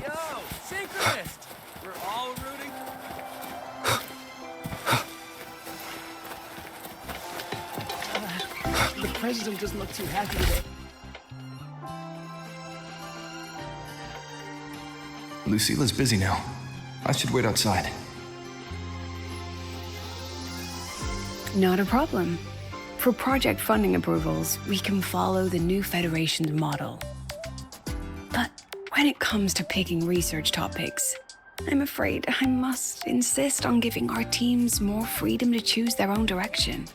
Yo, synchronist! We're all rooting. The president doesn't look too happy today. Lucila's busy now. I should wait outside. Not a problem. For project funding approvals, we can follow the new Federation's model. But when it comes to picking research topics, I'm afraid I must insist on giving our teams more freedom to choose their own direction.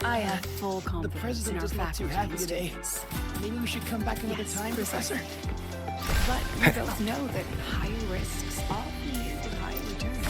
I have full The confidence in president our doesn't look too faculty happy and today. students. Maybe we should come back another Yes, time, precisely. Professor? But we both know that high risks often lead to high returns.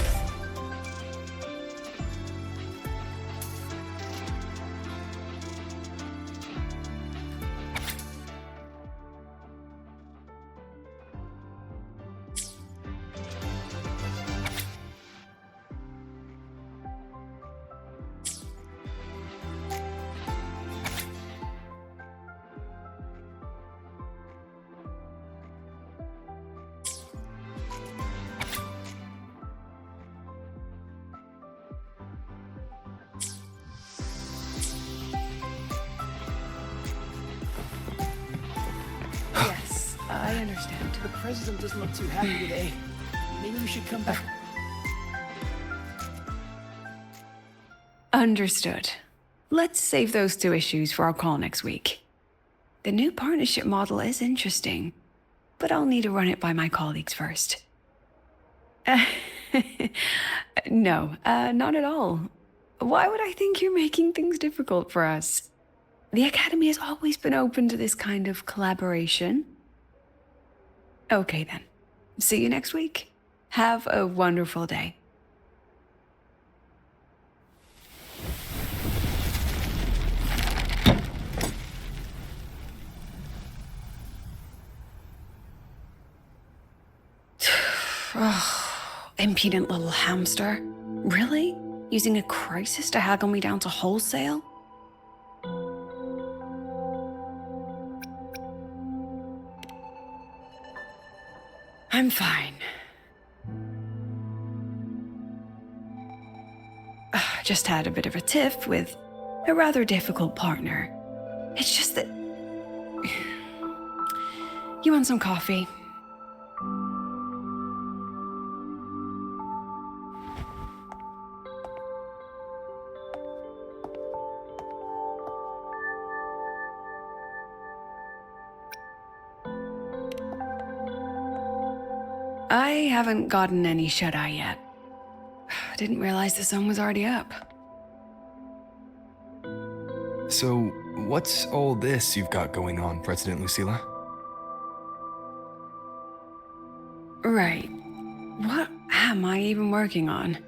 Yes, I understand. The president doesn't look too happy today. Maybe we should come back. Understood. Let's save those two issues for our call next week. The new partnership model is interesting, but I'll need to run it by my colleagues first. No, not at all. Why would I think you're making things difficult for us? The Academy has always been open to this kind of collaboration. Okay then. See you next week. Have a wonderful day. Oh, impudent little hamster. Really? Using a crisis to haggle me down to wholesale? I'm fine. Just had a bit of a tiff with a rather difficult partner. It's just that... You want some coffee? I haven't gotten any shut-eye yet. I didn't realize the sun was already up. So, what's all this you've got going on, President Lucila? Right. What am I even working on?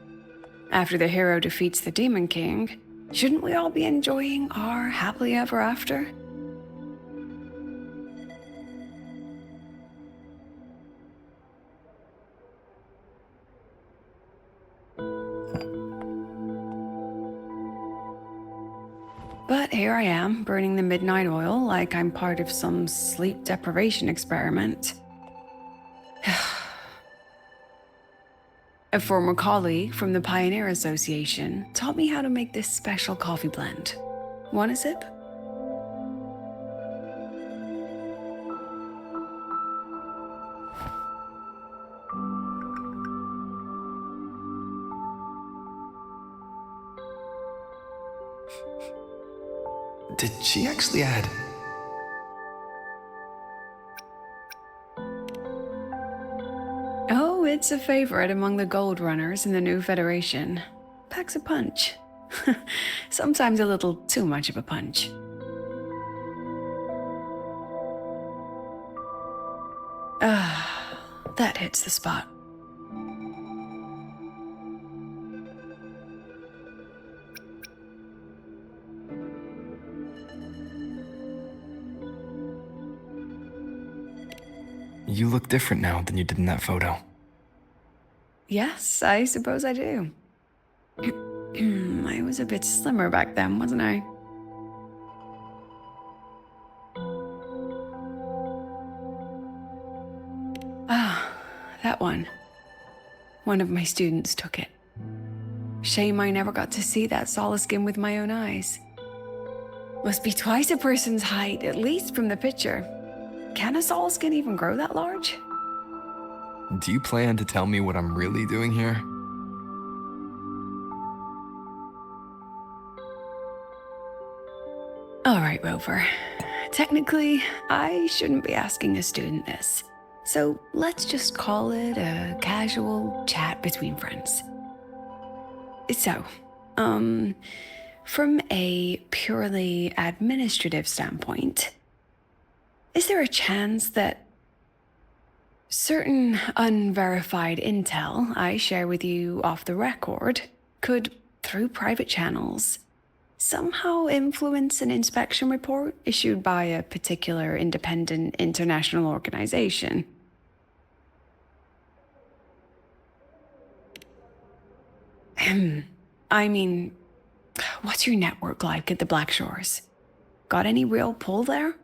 After the hero defeats the Demon King, shouldn't we all be enjoying our happily ever after? But here I am, burning the midnight oil like I'm part of some sleep deprivation experiment. A former colleague from the Pioneer Association taught me how to make this special coffee blend. Want a sip? Did she actually add... Oh, it's a favorite among the gold runners in the new Federation. Packs a punch. Sometimes a little too much of a punch. Ah, that hits the spot. You look different now than you did in that photo. Yes, I suppose I do. I was a bit slimmer back then, wasn't I? one of my students took it. Shame I never got to see that solace skin with my own eyes. Must be twice a person's height, at least from the picture. Can a solace skin even grow that large? Do you plan to tell me what I'm really doing here? All right, Rover. Technically, I shouldn't be asking a student this. So let's just call it a casual chat between friends. So, from a purely administrative standpoint, is there a chance that certain unverified intel I share with you off the record could, through private channels, somehow influence an inspection report issued by a particular independent international organization? I mean, what's your network like at the Black Shores? Got any real pull there?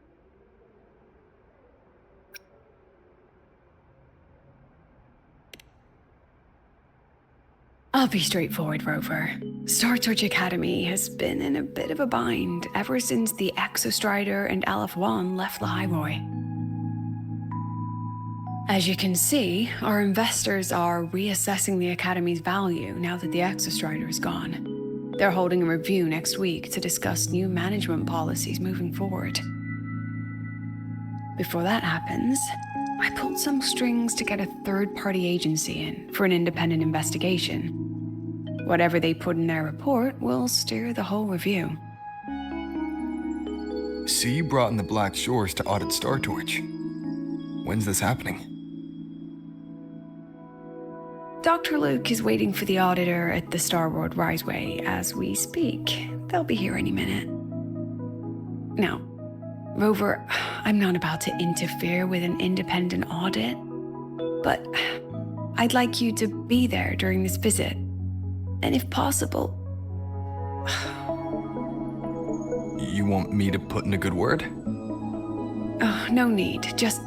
I'll be straightforward, Rover. Star Search Academy has been in a bit of a bind ever since the Exostrider and Aleph 1 left the Highroy. As you can see, our investors are reassessing the Academy's value now that the Exostrider is gone. They're holding a review next week to discuss new management policies moving forward. Before that happens, I pulled some strings to get a third-party agency in for an independent investigation. Whatever they put in their report will steer the whole review. So you brought in the Black Shores to audit Star Torch. When's this happening? Dr. Luke is waiting for the auditor at the Starboard Riseway as we speak. They'll be here any minute. Now, Rover, I'm not about to interfere with an independent audit, but I'd like you to be there during this visit. And if possible... You want me to put in a good word? Oh, no need. Just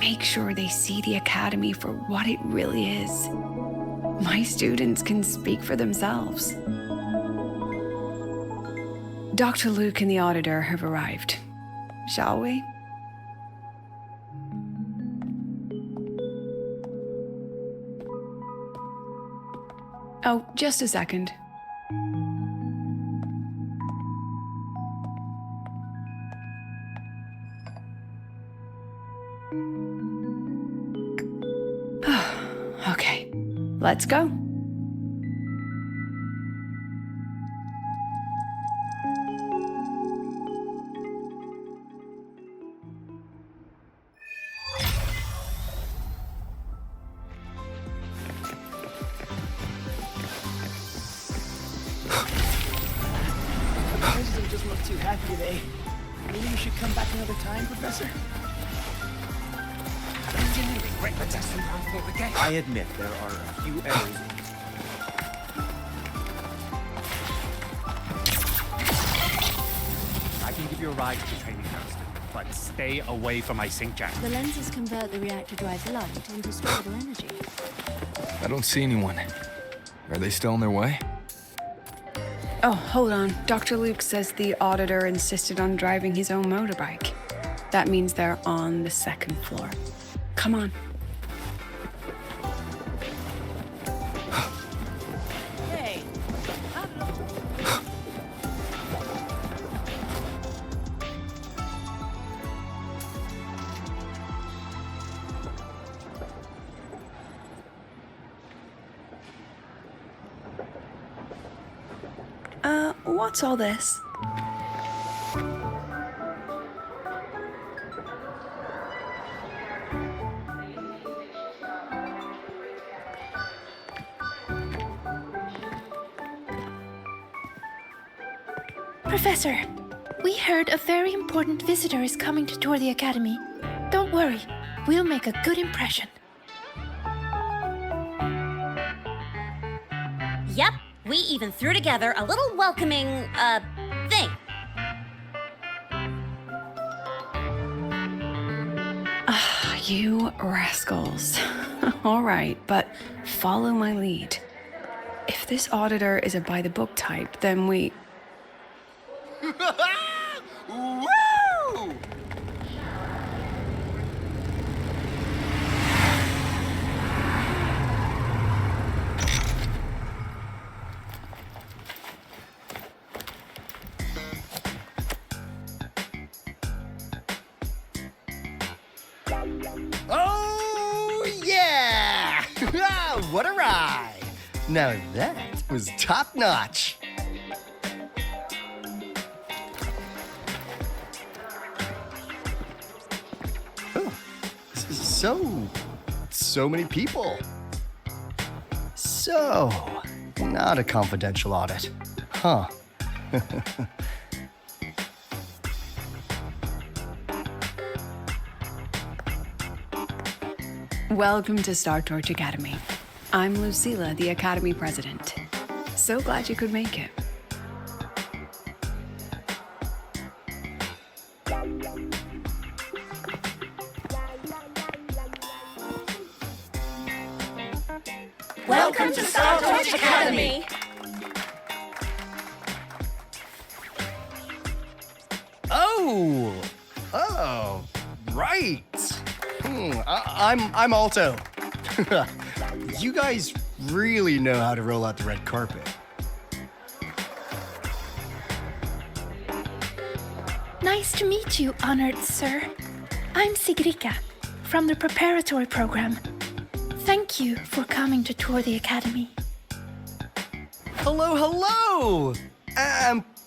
make sure they see the Academy for what it really is. My students can speak for themselves. Dr. Luke and the auditor have arrived. Shall we? Oh, just a second. Okay, let's go. The president doesn't look too happy today. Maybe we should come back another time, Professor? Engineering repetition round for the game. I admit there are a few errors. I can give you a ride to the training house, but stay away from my sync jack. The lenses convert the reactor drive light into storeable energy. I don't see anyone. Are they still on their way? Oh, hold on. Dr. Luke says the auditor insisted on driving his own motorbike. That means they're on the second floor. Come on. Hey, What's all this? Professor, we heard a very important visitor is coming to tour the Academy. Don't worry, we'll make a good impression. Yep, we even threw together a little welcoming, thing. You rascals. All right, but follow my lead. If this auditor is a by-the-book type, then we... Woo! Oh, yeah! What a ride! Now that was top notch. Oh, so many people. So, not a confidential audit, huh? Welcome to Star Torch Academy. I'm Lucilla, the Academy President. So glad you could make it. Welcome to Star Torch Academy. Oh, right. I'm Alto. You guys really know how to roll out the red carpet. Nice to meet you, honored sir. I'm Sigrika, from the preparatory program. Thank you for coming to tour the academy. Hello.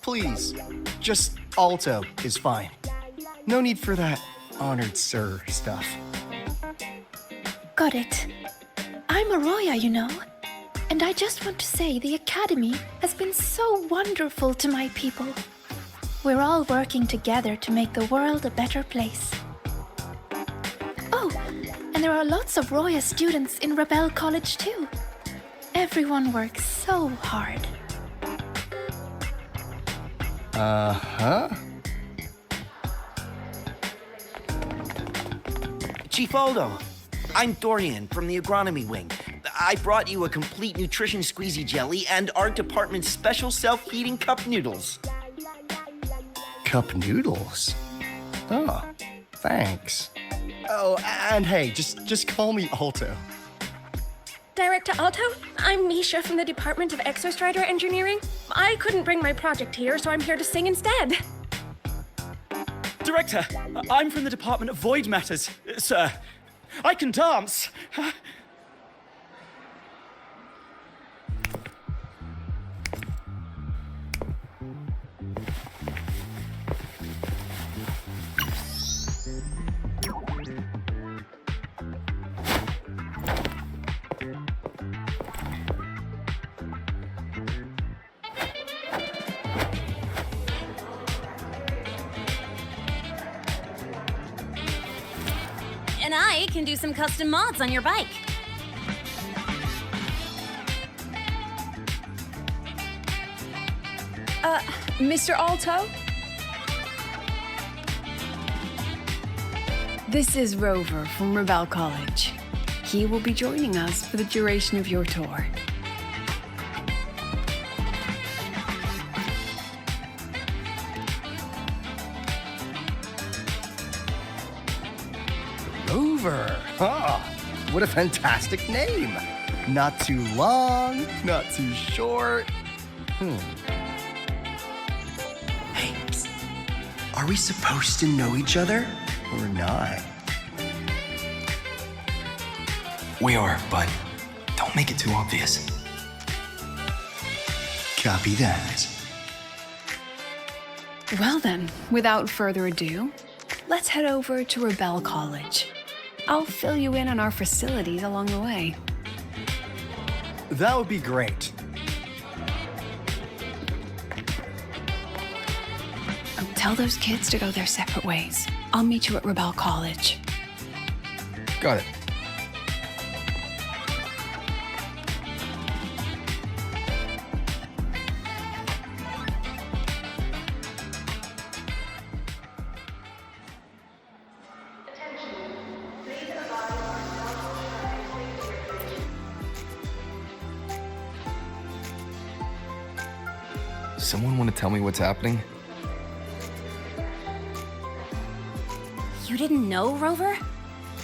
Please, just Alto is fine. No need for that honored sir stuff. Got it. I'm Arroya, you know. And I just want to say the academy has been so wonderful to my people. We're all working together to make the world a better place. Oh, and there are lots of Roya students in Rebel College too. Everyone works so hard. Uh-huh. Chief Aldo, I'm Dorian from the agronomy wing. I brought you a complete nutrition squeezy jelly and our department's special self-heating cup noodles. Cup noodles? Oh, thanks. Oh, and hey, just call me Alto. Director Alto, I'm Misha from the Department of Exostrider Engineering. I couldn't bring my project here, so I'm here to sing instead. Director, I'm from the Department of Void Matters, sir. I can dance. And I can do some custom mods on your bike. Mr. Alto? This is Rover from Rebel College. He will be joining us for the duration of your tour. Rover. Oh, what a fantastic name. Not too long, not too short. Hey, psst. Are we supposed to know each other or not? We are, but don't make it too obvious. Copy that. Well then, without further ado, let's head over to Rebel College. I'll fill you in on our facilities along the way. That would be great. Tell those kids to go their separate ways. I'll meet you at Rebel College. Got it. Someone want to tell me what's happening? You didn't know, Rover?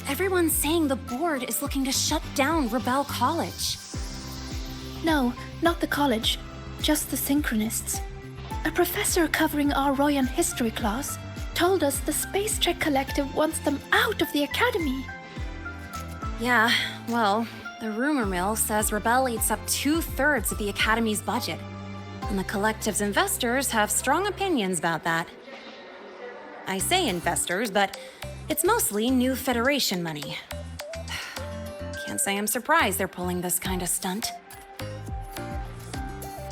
Everyone's saying the board is looking to shut down Rebel College. No, not the college, just the Synchronists. A professor covering our Royan history class told us the Space Trek Collective wants them out of the Academy. Yeah, well, the rumor mill says Rebel eats up 2/3 of the Academy's budget. And the Collective's investors have strong opinions about that. I say investors, but it's mostly new Federation money. Can't say I'm surprised they're pulling this kind of stunt.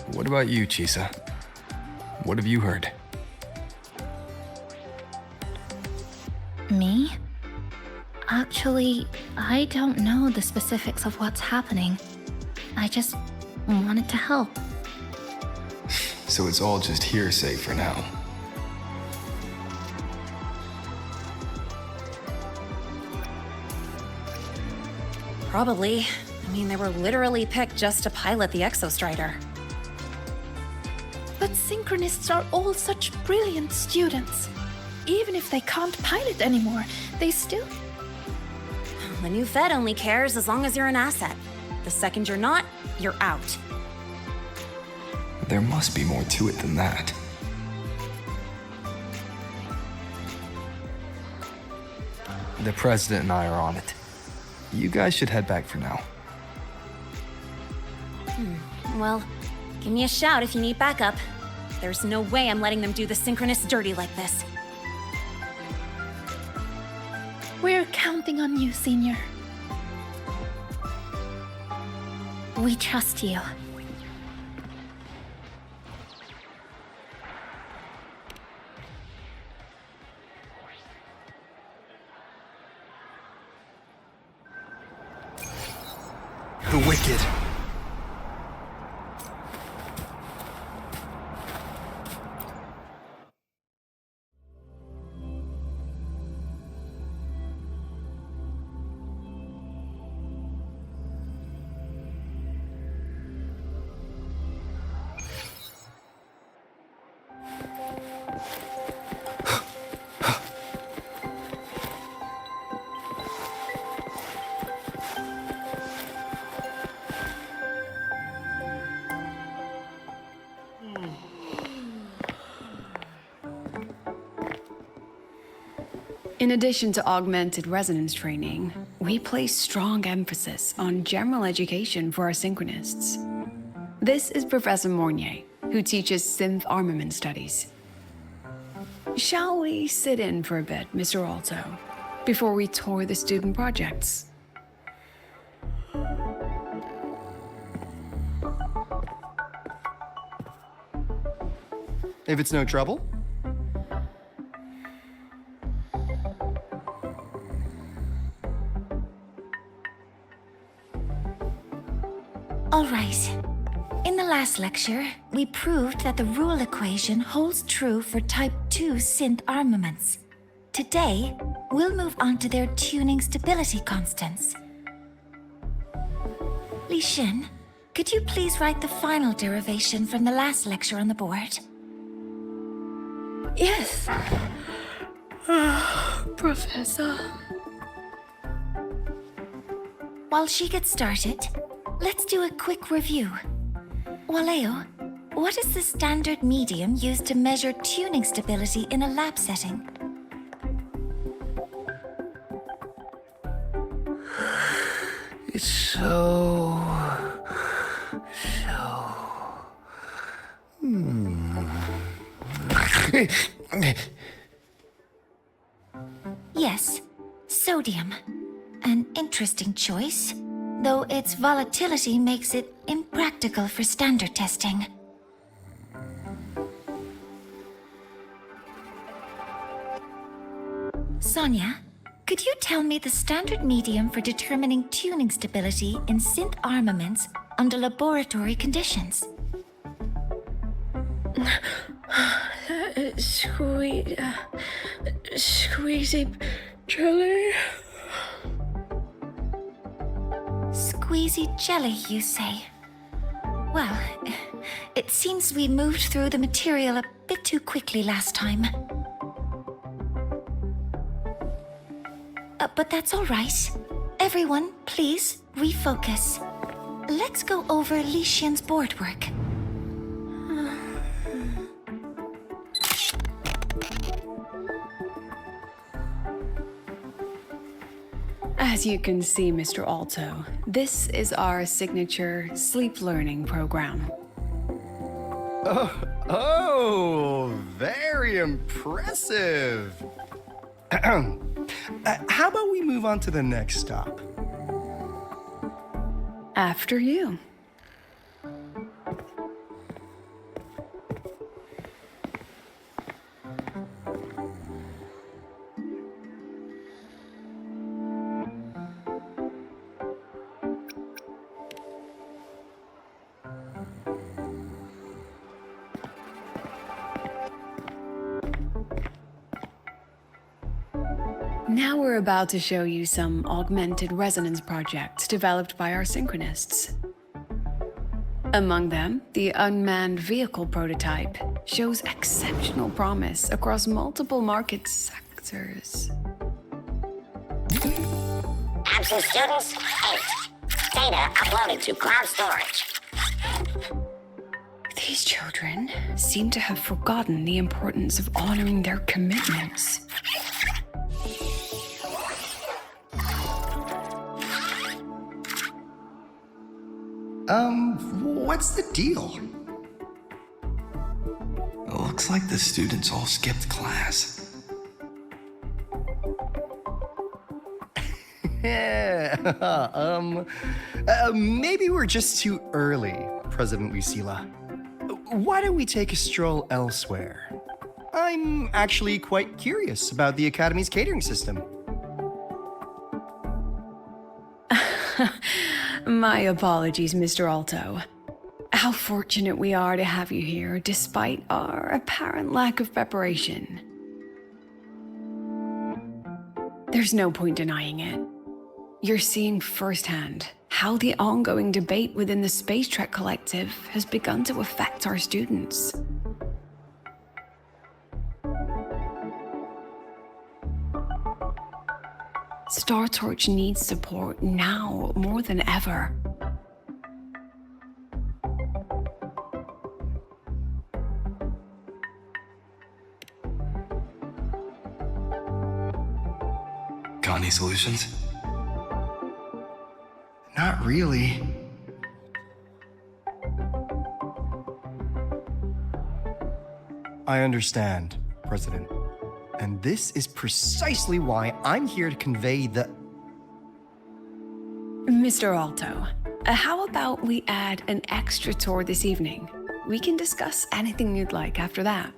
What about you, Chisa? What have you heard? Me? Actually, I don't know the specifics of what's happening. I just wanted to help. So it's all just hearsay for now. Probably. I mean, they were literally picked just to pilot the Exostrider. But Synchronists are all such brilliant students. Even if they can't pilot anymore, they still... The new Fed only cares as long as you're an asset. The second you're not, you're out. There must be more to it than that. The president and I are on it. You guys should head back for now. Well, give me a shout if you need backup. There's no way I'm letting them do the Synchronists dirty like this. We're counting on you, Senior. We trust you. The wicked. In addition to augmented resonance training, we place strong emphasis on general education for our Synchronists. This is Professor Mornier, who teaches synth armament studies. Shall we sit in for a bit, Mr. Alto, before we tour the student projects? If it's no trouble. All right. In the last lecture, we proved that the rule equation holds true for Type 2 synth armaments. Today, we'll move on to their tuning stability constants. Li Xin, could you please write the final derivation from the last lecture on the board? Yes. Professor. While she gets started, let's do a quick review. Waleo, what is the standard medium used to measure tuning stability in a lab setting? It's so... Yes, sodium. An interesting choice, though its volatility makes it impractical for standard testing. Sonia, could you tell me the standard medium for determining tuning stability in synth armaments under laboratory conditions? Squeezy jelly. Squeezy jelly, you say? Well, It seems we moved through the material a bit too quickly last time. But that's all right. Everyone, please, refocus. Let's go over Lycian's board work. As you can see, Mr. Alto, this is our signature sleep learning program. Oh, very impressive. How about we move on to the next stop? After you. Now we're about to show you some augmented resonance projects developed by our synchronists. Among them, the unmanned vehicle prototype shows exceptional promise across multiple market sectors. Absent students, 8. Data uploaded to cloud storage. These children seem to have forgotten the importance of honoring their commitments. What's the deal? It looks like the students all skipped class. Maybe we're just too early, President Lucila. Why don't we take a stroll elsewhere? I'm actually quite curious about the Academy's catering system. My apologies, Mr. Alto. How fortunate we are to have you here, despite our apparent lack of preparation. There's no point denying it. You're seeing firsthand how the ongoing debate within the Space Trek Collective has begun to affect our students. Star Torch needs support now more than ever. Got any solutions? Not really. I understand, President. And this is precisely why I'm here to convey the... Mr. Alto, how about we add an extra tour this evening? We can discuss anything you'd like after that.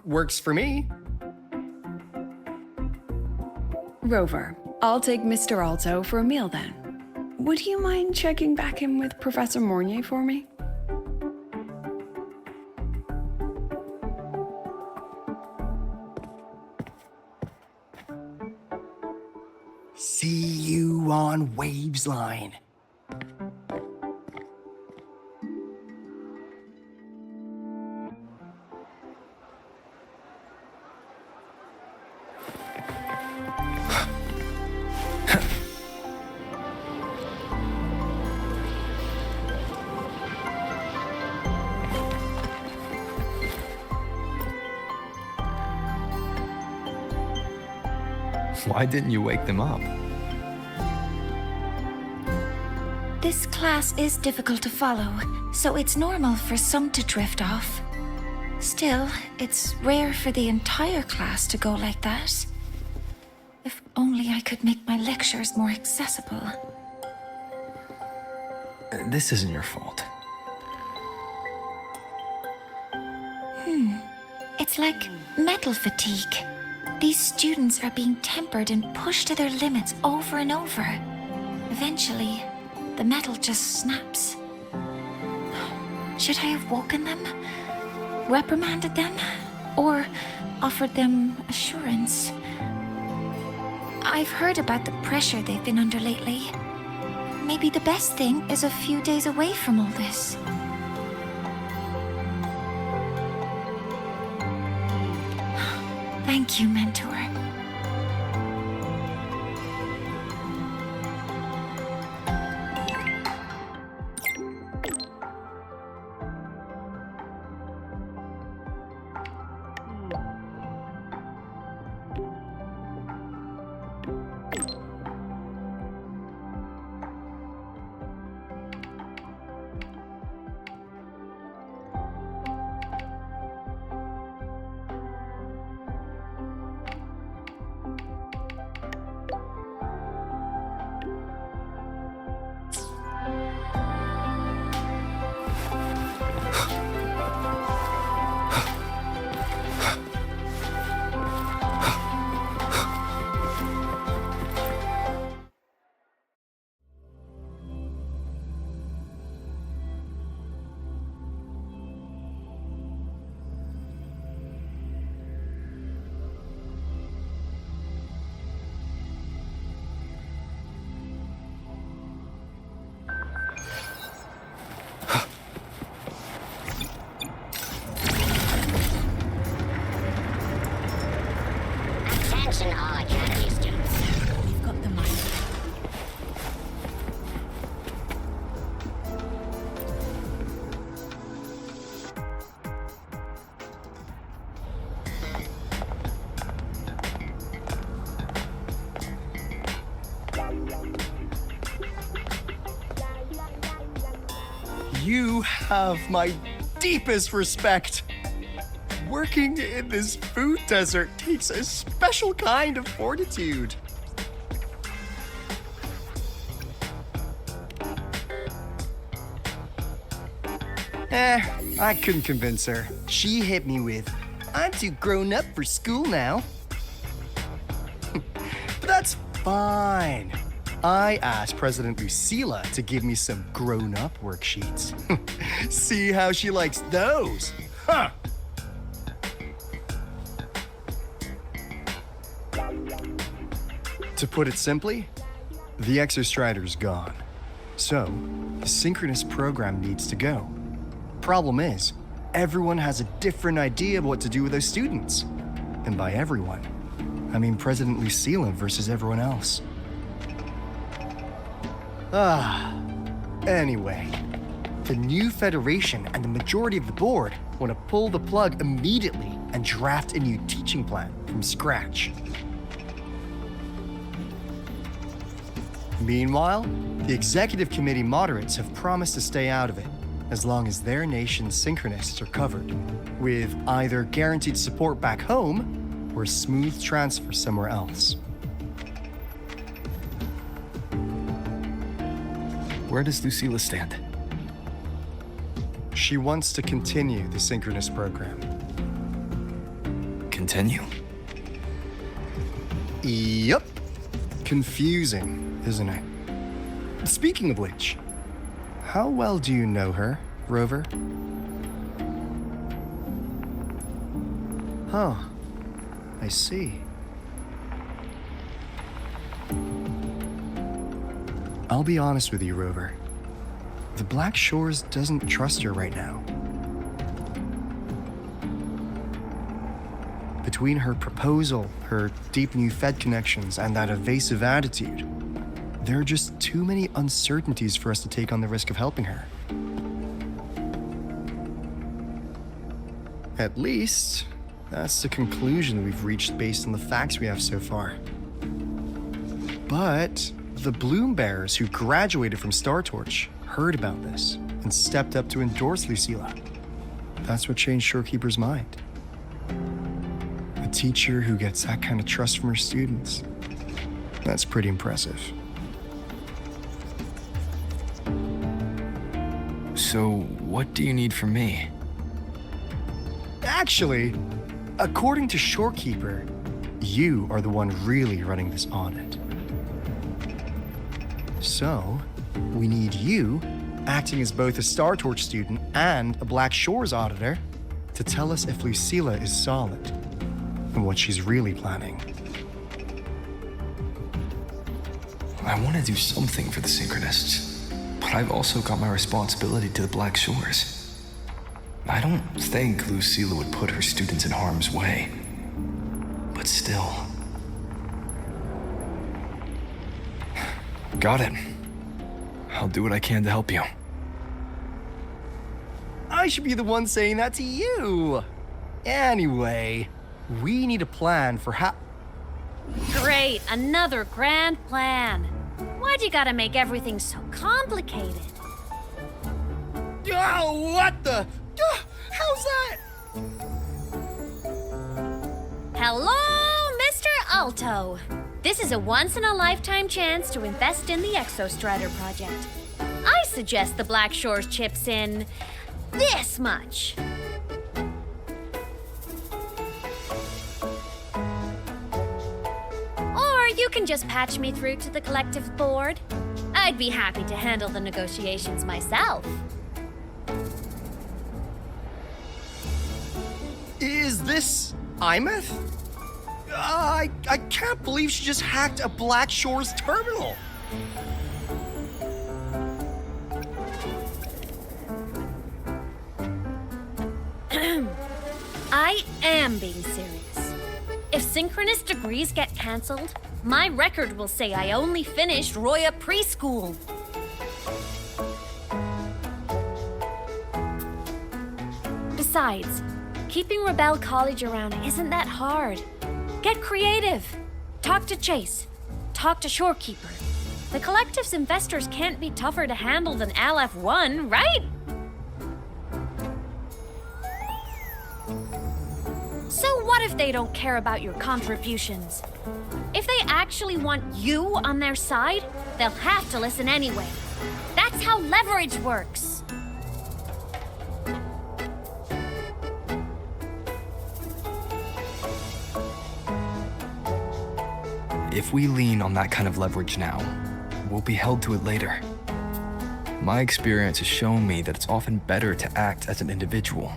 Works for me. Rover, I'll take Mr. Alto for a meal then. Would you mind checking back in with Professor Mornier for me? See you on Waves Line. Why didn't you wake them up? This class is difficult to follow, so it's normal for some to drift off. Still, it's rare for the entire class to go like that. If only I could make my lectures more accessible. This isn't your fault. It's like metal fatigue. These students are being tempered and pushed to their limits over and over. Eventually, the metal just snaps. Should I have woken them? Reprimanded them? Or offered them assurance? I've heard about the pressure they've been under lately. maybe the best thing is a few days away from all this. Thank you, Mentor. Attention all Academy students. We've got the money. You have my deepest respect. Working in this food desert takes a special kind of fortitude. I couldn't convince her. She hit me with, "I'm too grown up for school now." But that's fine. I asked President Lucila to give me some grown-up worksheets. See how she likes those, huh? To put it simply, the Exostrider's gone. So, the synchronous program needs to go. Problem is, everyone has a different idea of what to do with those students. And by everyone, I mean President Lucila versus everyone else. Anyway, the new Federation and the majority of the board want to pull the plug immediately and draft a new teaching plan from scratch. Meanwhile, the executive committee moderates have promised to stay out of it as long as their nation's synchronists are covered, with either guaranteed support back home or a smooth transfer somewhere else. Where does Lucila stand? She wants to continue the synchronous program. Continue? Yup. Confusing, isn't it? Speaking of which, how well do you know her, Rover? Huh. I see. I'll be honest with you, Rover. The Black Shores doesn't trust her right now. Between her proposal, her deep new Fed connections, and that evasive attitude, there are just too many uncertainties for us to take on the risk of helping her. At least, that's the conclusion we've reached based on the facts we have so far. But the Bloom Bearers who graduated from Star Torch heard about this and stepped up to endorse Lucila. That's what changed Shorekeeper's mind. A teacher who gets that kind of trust from her students. That's pretty impressive. So, what do you need from me? Actually, according to Shorekeeper, you are the one really running this audit. So, we need you, acting as both a Star Torch student and a Black Shores auditor, to tell us if Lucila is solid and what she's really planning. I want to do something for the Synchronists, but I've also got my responsibility to the Black Shores. I don't think Lucilla would put her students in harm's way, but still. Got it. I'll do what I can to help you. I should be the one saying that to you. Anyway, we need a plan for how... Great, another grand plan. Why'd you gotta make everything so complicated? Oh, what the... how's that? Hello, Mr. Alto. This is a once-in-a-lifetime chance to invest in the Exostrider project. I suggest the Black Shores chips in this much. Or you can just patch me through to the collective board. I'd be happy to handle the negotiations myself. Is this Imeth? I can't believe she just hacked a Black Shores terminal. I am being serious. If synchronous degrees get cancelled, my record will say I only finished Roya preschool. Besides, keeping Rebel College around isn't that hard. Get creative. Talk to Chase. Talk to Shorekeeper. The collective's investors can't be tougher to handle than LF1, right? So what if they don't care about your contributions? If they actually want you on their side, they'll have to listen anyway. That's how leverage works. If we lean on that kind of leverage now, we'll be held to it later. My experience has shown me that it's often better to act as an individual.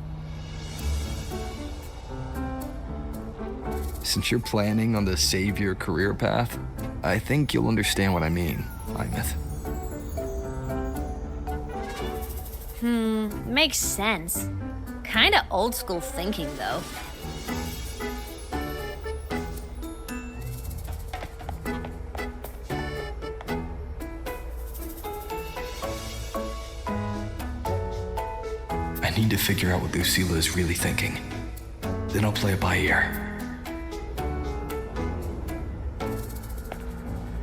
Since you're planning on the savior career path, I think you'll understand what I mean, Imeth. Makes sense. Kinda old school thinking, though. I need to figure out what Lucilla is really thinking. Then I'll play it by ear.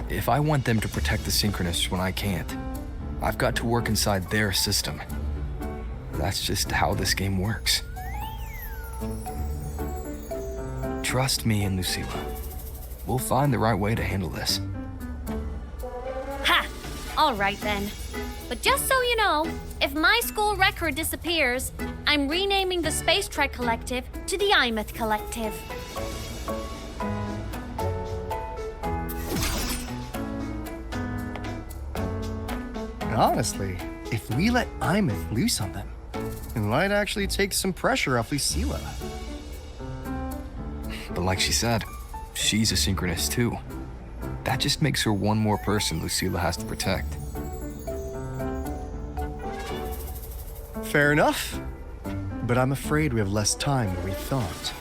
If I want them to protect the Synchronists when I can't, I've got to work inside their system. That's just how this game works. Trust me and Lucilla. We'll find the right way to handle this. Ha! All right then. But just so you know, if my school record disappears, I'm renaming the Space Trek Collective to the Imeth Collective. Honestly, if we let Imeth loose on them, it might actually take some pressure off Lucilla. But like she said, she's a synchronist too. That just makes her one more person Lucilla has to protect. Fair enough, but I'm afraid we have less time than we thought.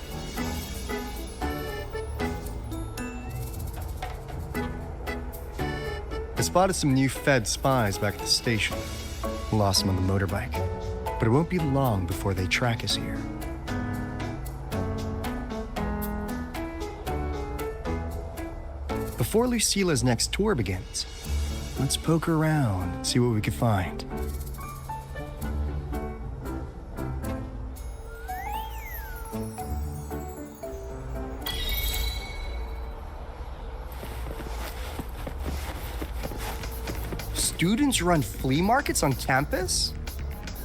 I spotted some new Fed spies back at the station. Lost them on the motorbike, but it won't be long before they track us here. Before Lucilla's next tour begins, let's poke around and see what we can find. Students run flea markets on campus?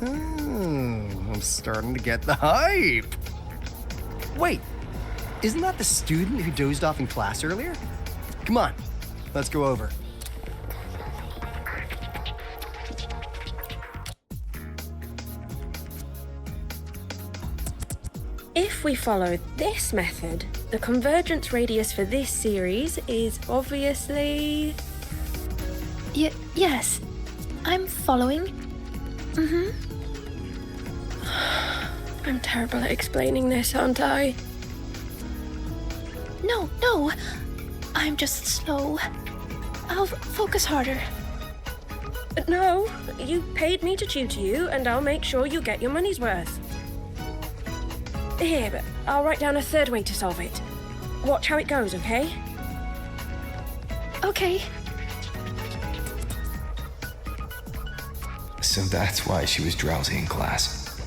I'm starting to get the hype. Wait, isn't that the student who dozed off in class earlier? Come on, let's go over. If we follow this method, the convergence radius for this series is obviously Yes. I'm following. Mm-hmm. I'm terrible at explaining this, aren't I? No. I'm just slow. I'll focus harder. No, you paid me to tutor you, and I'll make sure you get your money's worth. Here, but I'll write down a third way to solve it. Watch how it goes, okay? Okay. So that's why she was drowsy in class.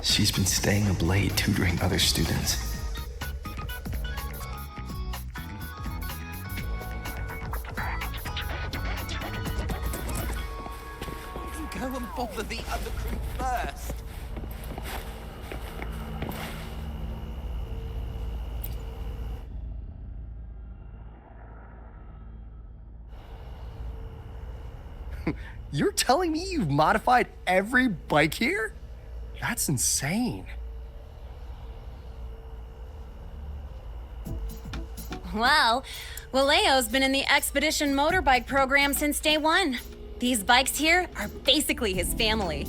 She's been staying up late tutoring other students. Go and bother the other crew first. You're telling me you've modified every bike here? That's insane. Well, Waleo's been in the Expedition motorbike program since day one. These bikes here are basically his family.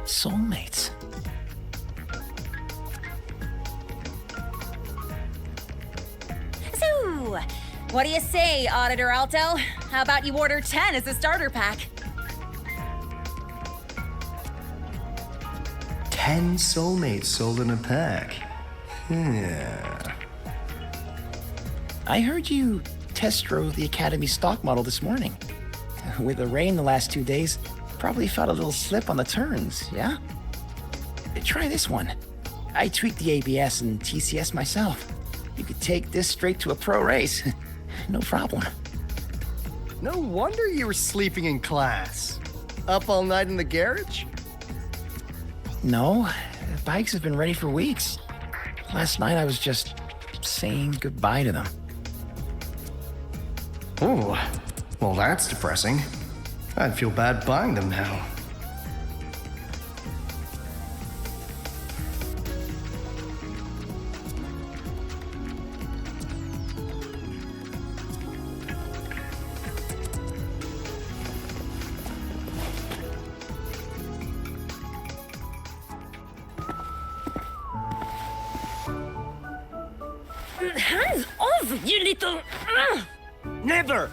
Soulmates. So, what do you say, Auditor Alto? How about you order 10 as a starter pack? 10 soulmates sold in a pack. I heard you test drove the Academy stock model this morning. With the rain the last 2 days, probably felt a little slip on the turns, yeah? Try this one. I tweaked the ABS and TCS myself. You could take this straight to a pro race. No problem. No wonder you were sleeping in class. Up all night in the garage? No, the bikes have been ready for weeks. Last night I was just saying goodbye to them. Oh, well that's depressing. I'd feel bad buying them now. Hands off, you little... Never!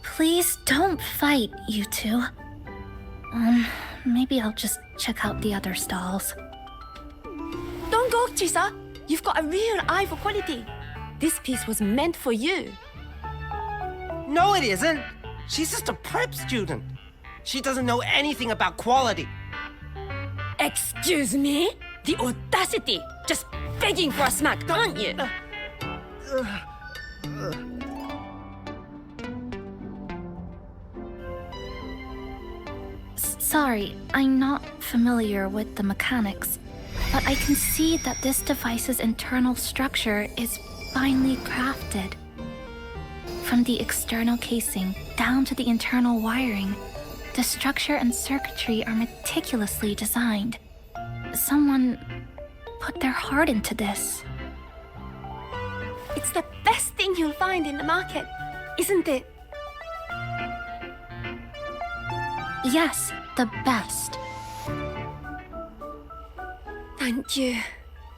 Please don't fight, you two. Maybe I'll just check out the other stalls. Don't go, Chisa. You've got a real eye for quality. This piece was meant for you. No, it isn't. She's just a prep student. She doesn't know anything about quality. Excuse me? The audacity! Just begging for a smack, aren't you? Sorry, I'm not familiar with the mechanics, but I can see that this device's internal structure is finely crafted. From the external casing down to the internal wiring, the structure and circuitry are meticulously designed. Someone put their heart into this. It's the best thing you'll find in the market, isn't it? Yes, the best. Thank you.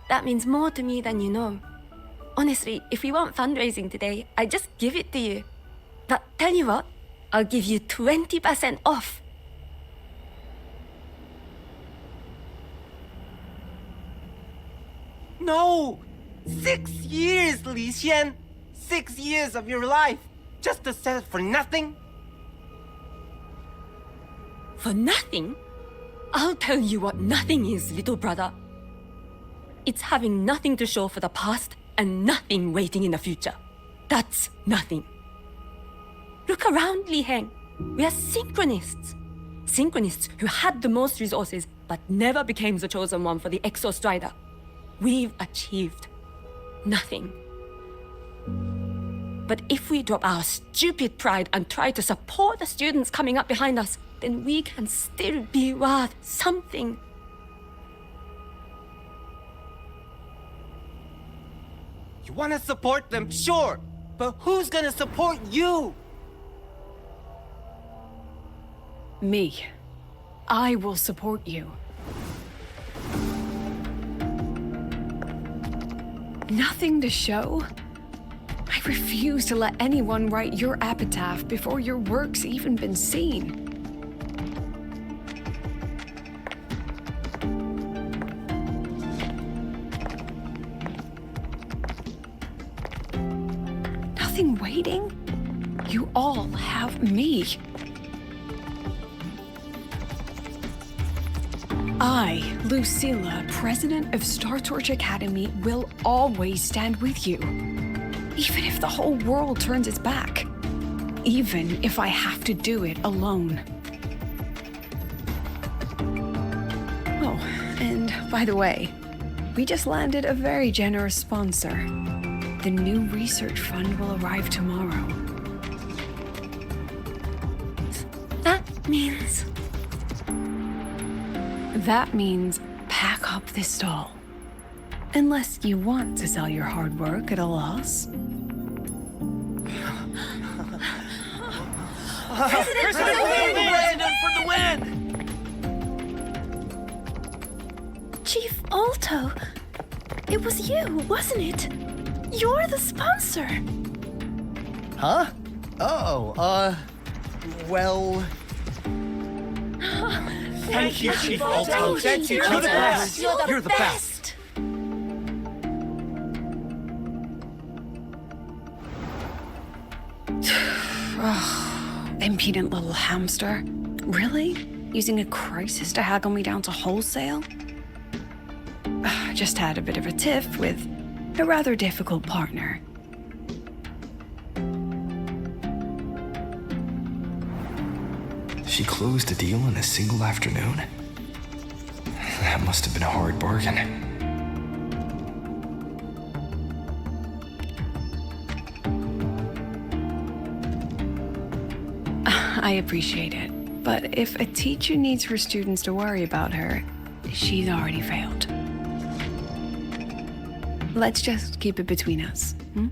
That means more to me than you know. Honestly, if we weren't fundraising today, I'd just give it to you. But tell you what, I'll give you 20% off. No! 6 years, Li Xian! 6 years of your life! Just to sell it for nothing? For nothing? I'll tell you what nothing is, little brother. It's having nothing to show for the past and nothing waiting in the future. That's nothing. Look around, Li Heng. We are synchronists. Synchronists who had the most resources but never became the chosen one for the Exo Strider. We've achieved nothing. But if we drop our stupid pride and try to support the students coming up behind us, then we can still be worth something. You want to support them, sure, but who's gonna support you? Me. I will support you. Nothing to show? I refuse to let anyone write your epitaph before your work's even been seen. Nothing waiting? You all have me. I, Lucilla, president of Star Torch Academy, will always stand with you. Even if the whole world turns its back. Even if I have to do it alone. Oh, and by the way, we just landed a very generous sponsor. The new research fund will arrive tomorrow. That means... That means pack up this stall. Unless you want to sell your hard work at a loss. President for the win! Chief Alto, it was you, wasn't it? You're the sponsor. Huh? Oh, well... Thank you, Chief Alto. Thank you. You're the best. You're the best. Impudent little hamster. Really? Using a crisis to haggle me down to wholesale? Just had a bit of a tiff with a rather difficult partner. She closed a deal in a single afternoon? That must have been a hard bargain. I appreciate it, but if a teacher needs her students to worry about her, she's already failed. Let's just keep it between us, hmm?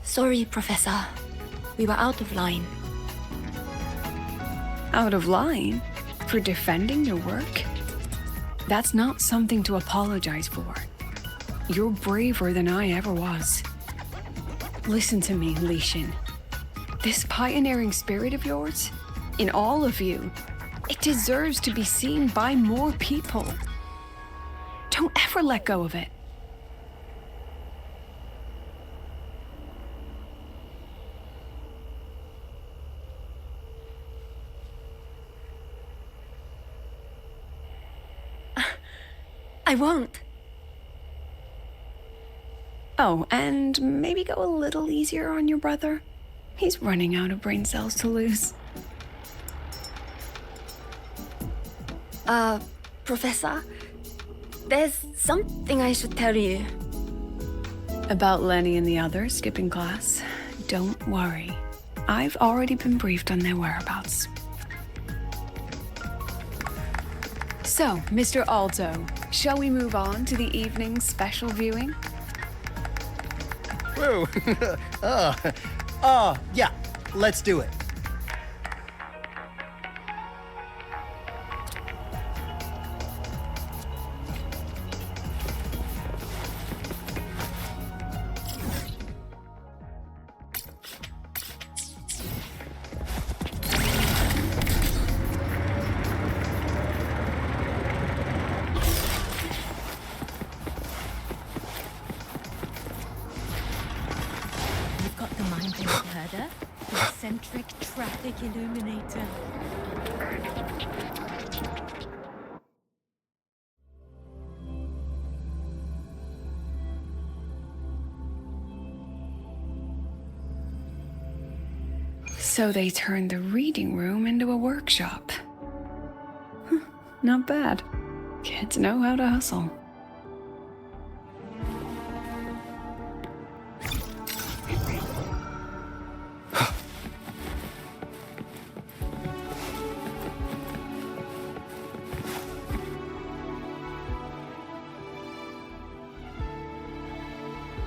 Sorry, Professor. We were out of line. Out of line? For defending your work? That's not something to apologize for. You're braver than I ever was. Listen to me, Lishin. This pioneering spirit of yours, in all of you, it deserves to be seen by more people. Don't ever let go of it. I won't. Oh, and maybe go a little easier on your brother. He's running out of brain cells to lose. Professor, there's something I should tell you. About Lenny and the others skipping class? Don't worry. I've already been briefed on their whereabouts. So, Mr. Alto, shall we move on to the evening's special viewing? Whoa. Yeah, let's do it. Eccentric traffic illuminator. So they turned the reading room into a workshop. Not bad. Kids know how to hustle.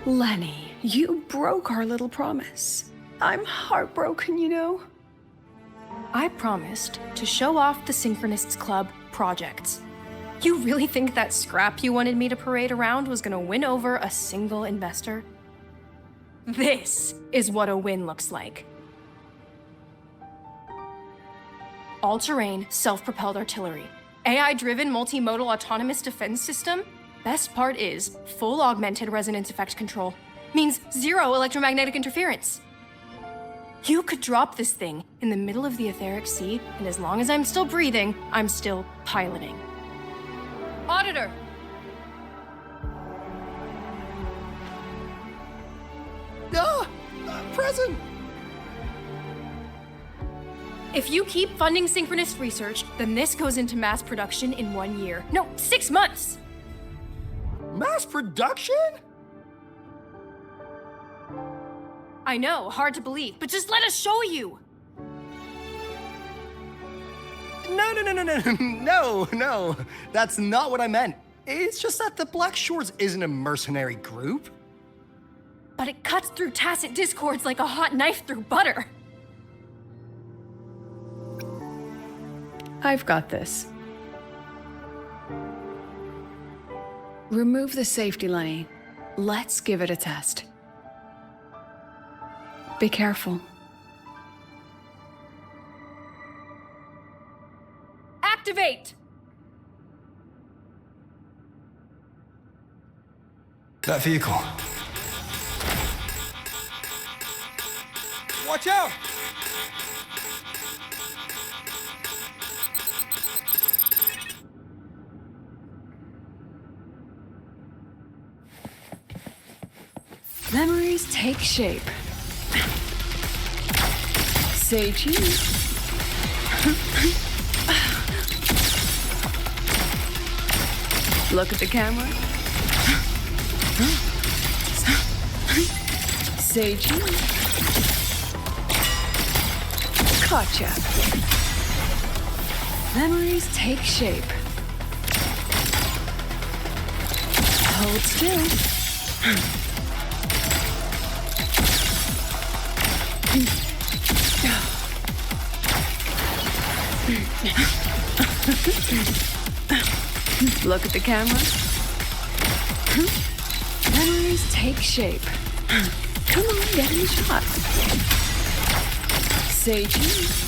Lenny, you broke our little promise. I'm heartbroken, you know. I promised to show off the Synchronists Club projects. You really think that scrap you wanted me to parade around was gonna win over a single investor? This is what a win looks like. All-terrain, self-propelled artillery. AI-driven multimodal autonomous defense system. Best part is full augmented resonance effect control. Means zero electromagnetic interference. You could drop this thing in the middle of the etheric sea, and as long as I'm still breathing, I'm still piloting. Auditor! Present! If you keep funding synchronous research, then this goes into mass production in 1 year. No, 6 months! Mass production? I know, hard to believe, but just let us show you! No. That's not what I meant. It's just that the Black Shores isn't a mercenary group. But it cuts through tacit discords like a hot knife through butter. I've got this. Remove the safety line. Let's give it a test. Be careful. Activate! That vehicle. Watch out! Memories take shape. Say cheese. Look at the camera. Say cheese. Gotcha. Memories take shape. Hold still. Look at the camera. Memories take shape. Come on, get in the shot. Say cheese.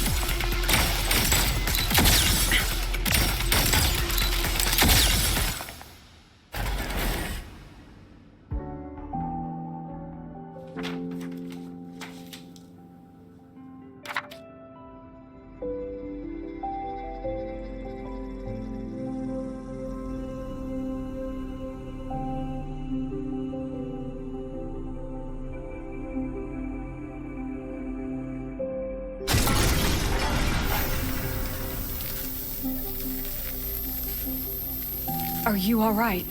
Are you all right?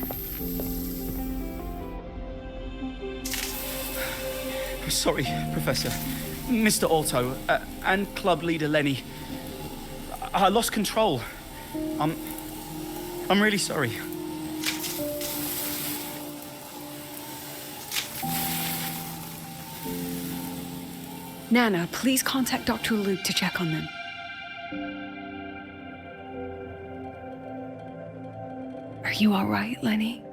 Sorry, Professor. Mr. Alto, and club leader Lenny. I lost control. I'm really sorry. Nana, please contact Dr. Luke to check on them. Are you all right, Lenny?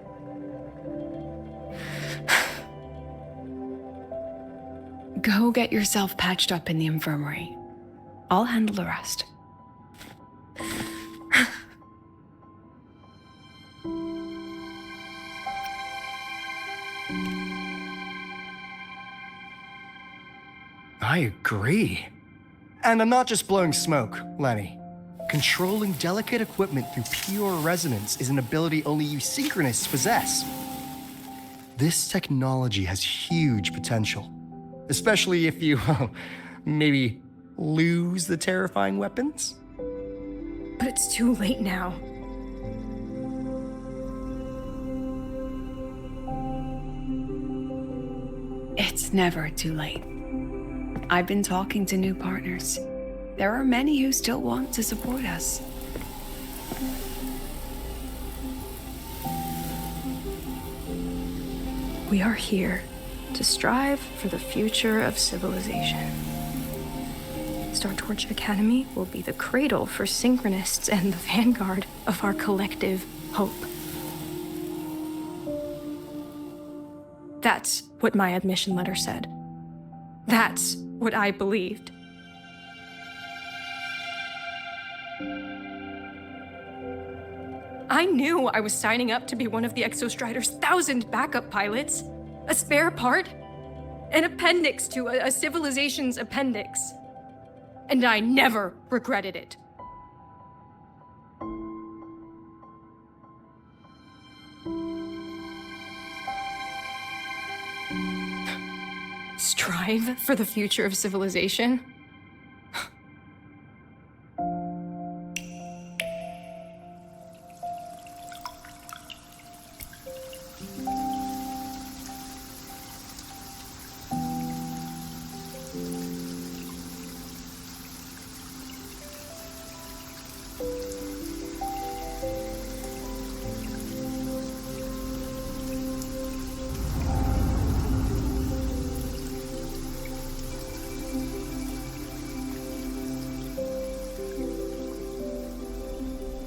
Go get yourself patched up in the infirmary. I'll handle the rest. I agree. And I'm not just blowing smoke, Lenny. Controlling delicate equipment through pure resonance is an ability only you synchronists possess. This technology has huge potential, especially if you, maybe lose the terrifying weapons. But it's too late now. It's never too late. I've been talking to new partners. There are many who still want to support us. We are here to strive for the future of civilization. Startorch Academy will be the cradle for synchronists and the vanguard of our collective hope. That's what my admission letter said. That's what I believed. I knew I was signing up to be one of the Exostrider's 1,000 backup pilots, a spare part, an appendix to a civilization's appendix. And I never regretted it. Strive for the future of civilization?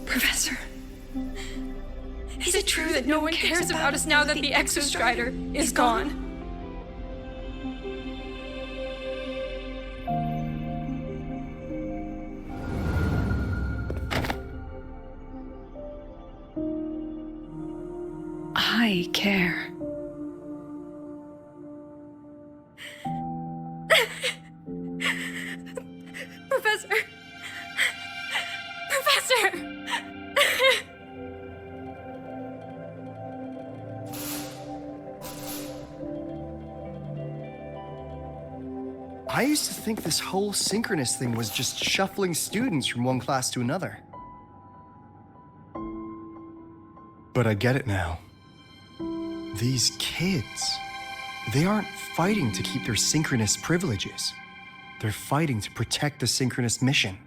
Professor, is it true that no one cares about us now that the Exostrider is gone? I care. Professor! Professor! I used to think this whole synchronous thing was just shuffling students from one class to another. But I get it now. These kids, they aren't fighting to keep their synchronous privileges. They're fighting to protect the synchronous mission.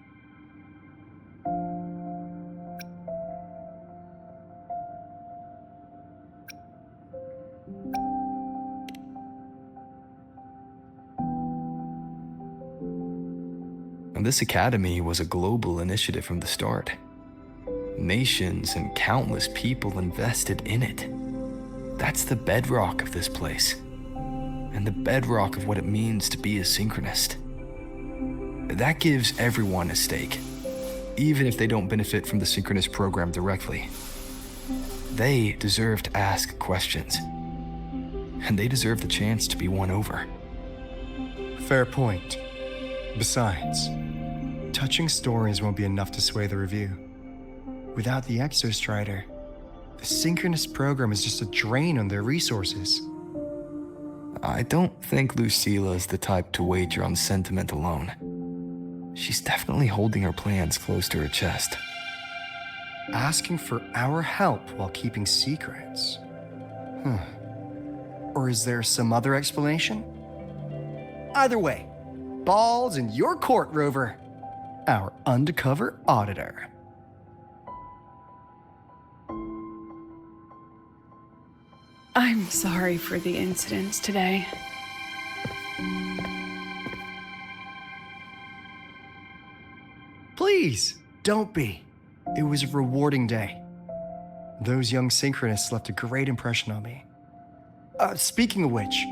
And this academy was a global initiative from the start. Nations and countless people invested in it. That's the bedrock of this place, and the bedrock of what it means to be a synchronist. That gives everyone a stake, even if they don't benefit from the synchronous program directly. They deserve to ask questions, and they deserve the chance to be won over. Fair point. Besides, touching stories won't be enough to sway the review. Without the Exostrider, the synchronous program is just a drain on their resources. I don't think Lucilla is the type to wager on sentiment alone. She's definitely holding her plans close to her chest. Asking for our help while keeping secrets. Or is there some other explanation? Either way, ball's in your court, Rover. Our undercover auditor. I'm sorry for the incidents today. Please, don't be. It was a rewarding day. Those young synchronists left a great impression on me. Speaking of which,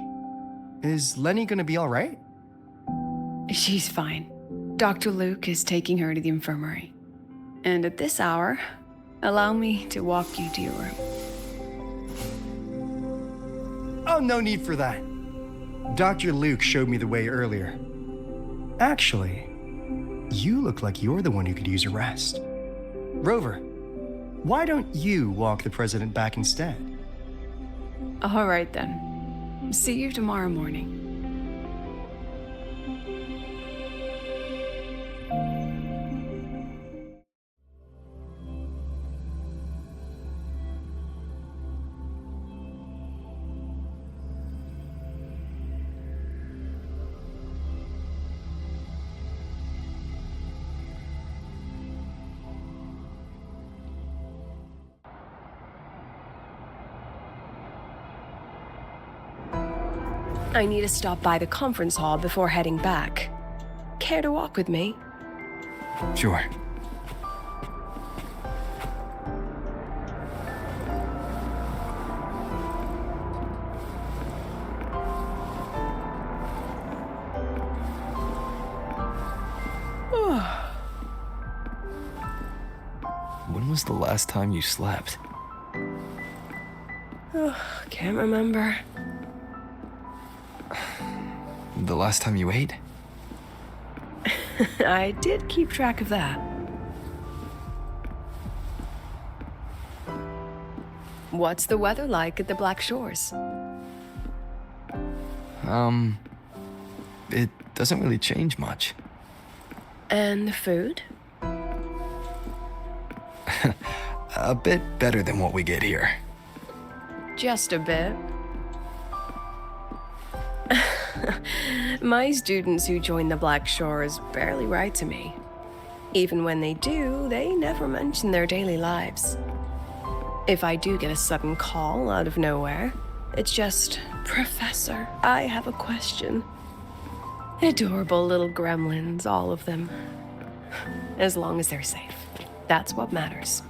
is Lenny gonna be all right? She's fine. Dr. Luke is taking her to the infirmary. And at this hour, allow me to walk you to your room. Oh, no need for that. Dr. Luke showed me the way earlier. Actually, you look like you're the one who could use a rest. Rover, why don't you walk the president back instead? All right then. See you tomorrow morning. I need to stop by the conference hall before heading back. Care to walk with me? Sure. When was the last time you slept? Can't remember. The last time you ate? I did keep track of that. What's the weather like at the Black Shores? It doesn't really change much. And the food? A bit better than what we get here. Just a bit. My students who join the Black Shores barely write to me. Even when they do, they never mention their daily lives. If I do get a sudden call out of nowhere, it's just, "Professor, I have a question." Adorable little gremlins, all of them. As long as they're safe. That's what matters.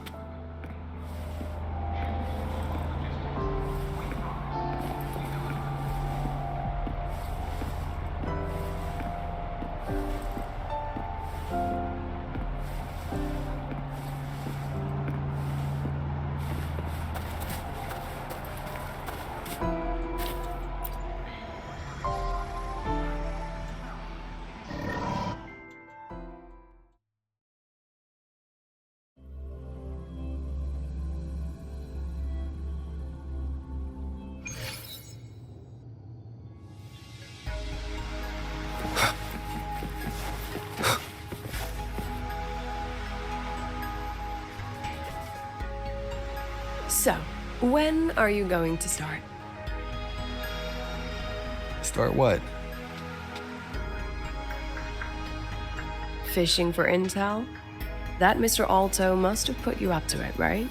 So, when are you going to start? Start what? Fishing for intel? That Mr. Alto must have put you up to it, right?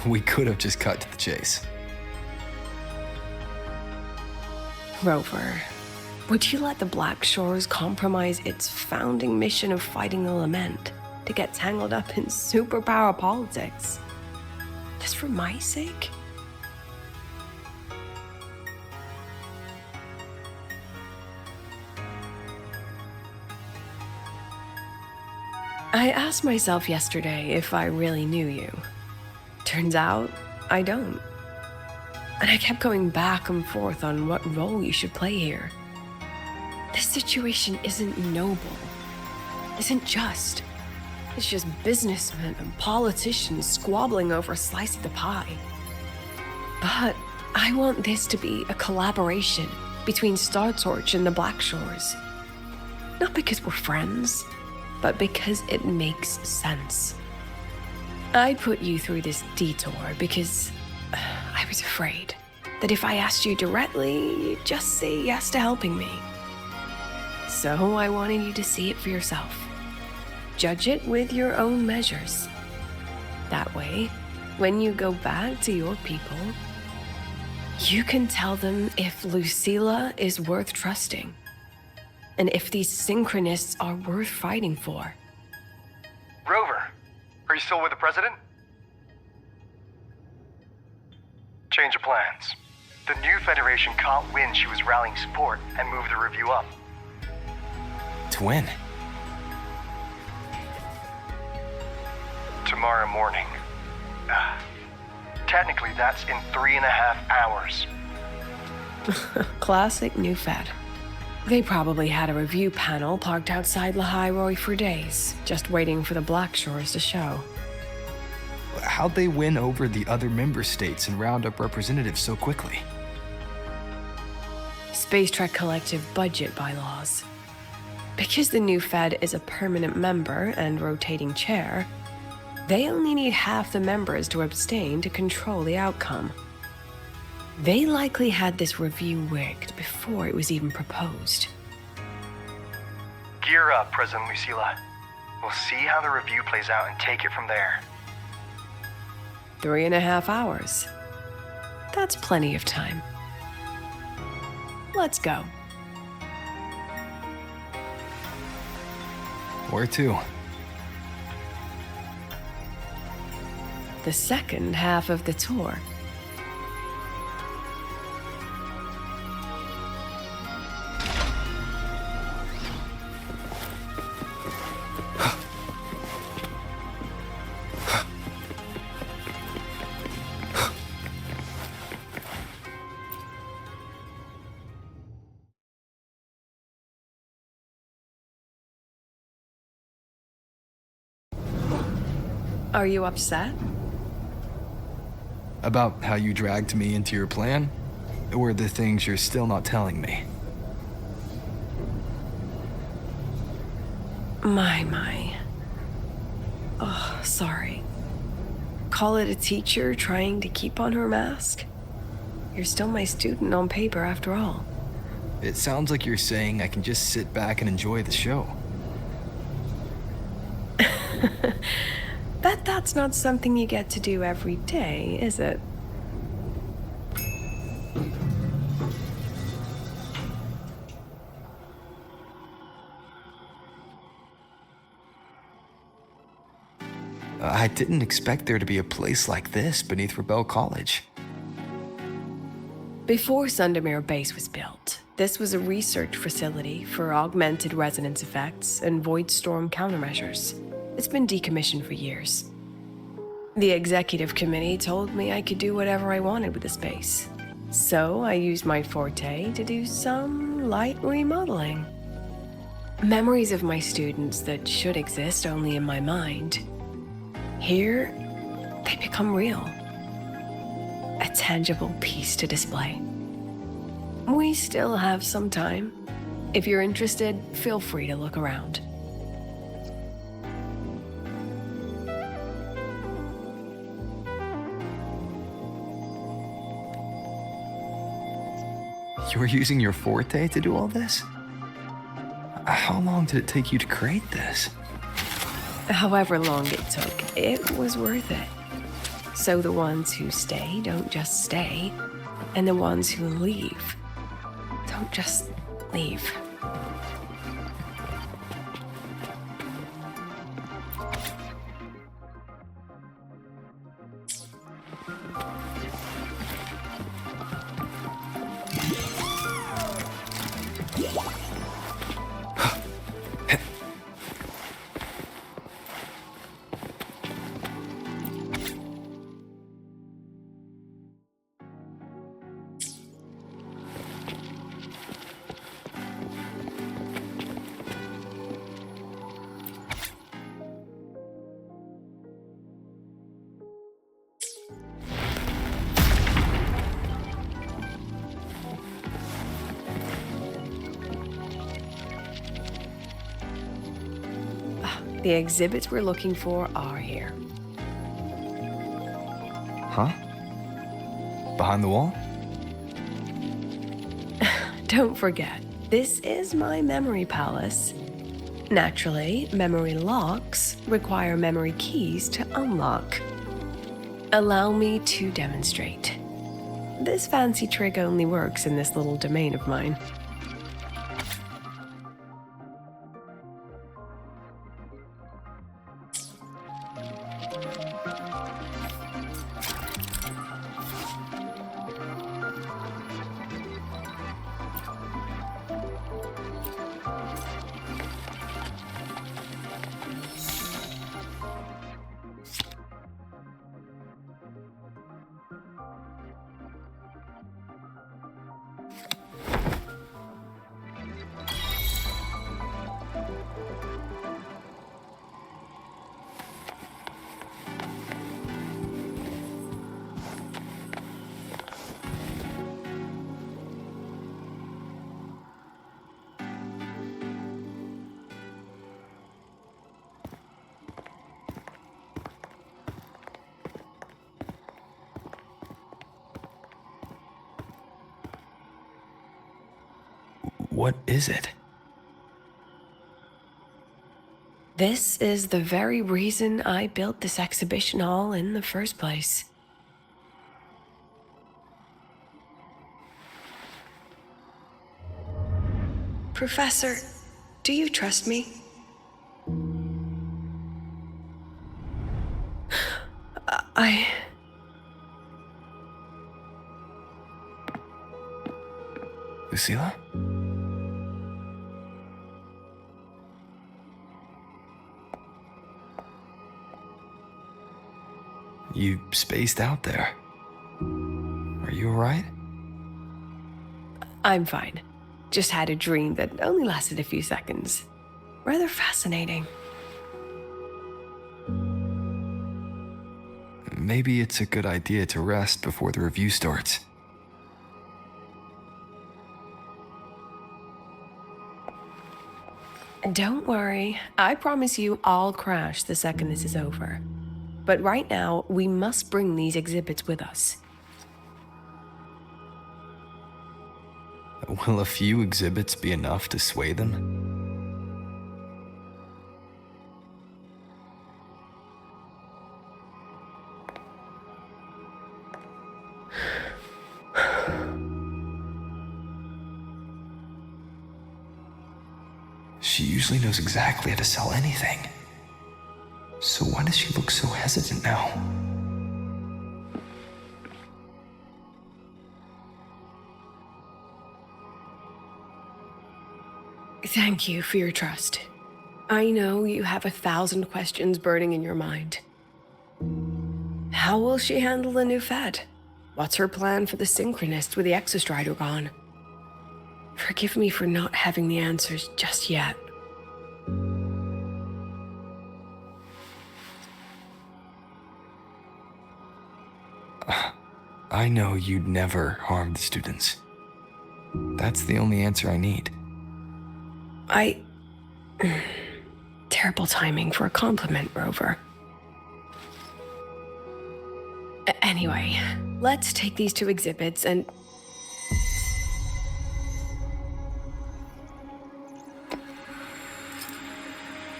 We could have just cut to the chase. Rover, would you let the Black Shores compromise its founding mission of fighting the Lament to get tangled up in superpower politics? Just for my sake? I asked myself yesterday if I really knew you. Turns out, I don't. And I kept going back and forth on what role you should play here. This situation isn't noble, isn't just. It's just businessmen and politicians squabbling over a slice of the pie. But I want this to be a collaboration between Star Torch and the Black Shores. Not because we're friends, but because it makes sense. I put you through this detour because I was afraid that if I asked you directly, you'd just say yes to helping me. So I wanted you to see it for yourself. Judge it with your own measures. That way, when you go back to your people, you can tell them if Lucilla is worth trusting, and if these synchronists are worth fighting for. Rover, are you still with the president? Change of plans. The new Federation can't win. She was rallying support and moved the review up. To win? Tomorrow morning. Technically, that's in 3.5 hours. Classic New Fed. They probably had a review panel parked outside Lahai for days, just waiting for the Black Shores to show. How'd they win over the other member states and round up representatives so quickly? Space Trek Collective budget bylaws. Because the new Fed is a permanent member and rotating chair, they only need half the members to abstain to control the outcome. They likely had this review rigged before it was even proposed. Gear up, President Lucilla. We'll see how the review plays out and take it from there. 3.5 hours. That's plenty of time. Let's go. Where to? The second half of the tour. Are you upset? About how you dragged me into your plan? Or the things you're still not telling me? My. Oh, sorry. Call it a teacher trying to keep on her mask? You're still my student on paper after all. It sounds like you're saying I can just sit back and enjoy the show. That's not something you get to do every day, is it? I didn't expect there to be a place like this beneath Rebel College. Before Sundermere Base was built, this was a research facility for augmented resonance effects and void storm countermeasures. It's been decommissioned for years. The executive committee told me I could do whatever I wanted with the space. So I used my forte to do some light remodeling. Memories of my students that should exist only in my mind. Here, they become real. A tangible piece to display. We still have some time. If you're interested, feel free to look around. You were using your forte to do all this? How long did it take you to create this? However long it took, it was worth it. So the ones who stay don't just stay, and the ones who leave don't just leave. The exhibits we're looking for are here. Huh? Behind the wall? Don't forget, this is my memory palace. Naturally, memory locks require memory keys to unlock. Allow me to demonstrate. This fancy trick only works in this little domain of mine. What is it? This is the very reason I built this exhibition hall in the first place. Professor, do you trust me? Lucilla? You spaced out there. Are you alright? I'm fine. Just had a dream that only lasted a few seconds. Rather fascinating. Maybe it's a good idea to rest before the review starts. Don't worry. I promise you I'll crash the second this is over. But right now, we must bring these exhibits with us. Will a few exhibits be enough to sway them? She usually knows exactly how to sell anything. So why does she look so hesitant now? Thank you for your trust. I know you have 1,000 questions burning in your mind. How will she handle the new Fed? What's her plan for the Synchronist with the Exostrider gone? Forgive me for not having the answers just yet. I know you'd never harm the students. That's the only answer I need. Terrible timing for a compliment, Rover. Anyway, let's take these 2 exhibits and...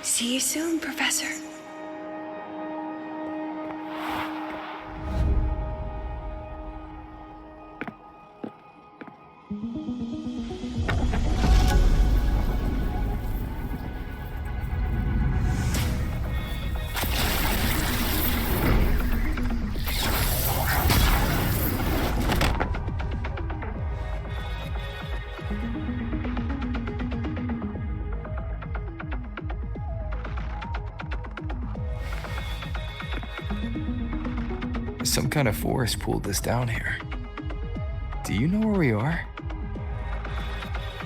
See you soon, Professor. Some kind of force pulled this down here. Do you know where we are?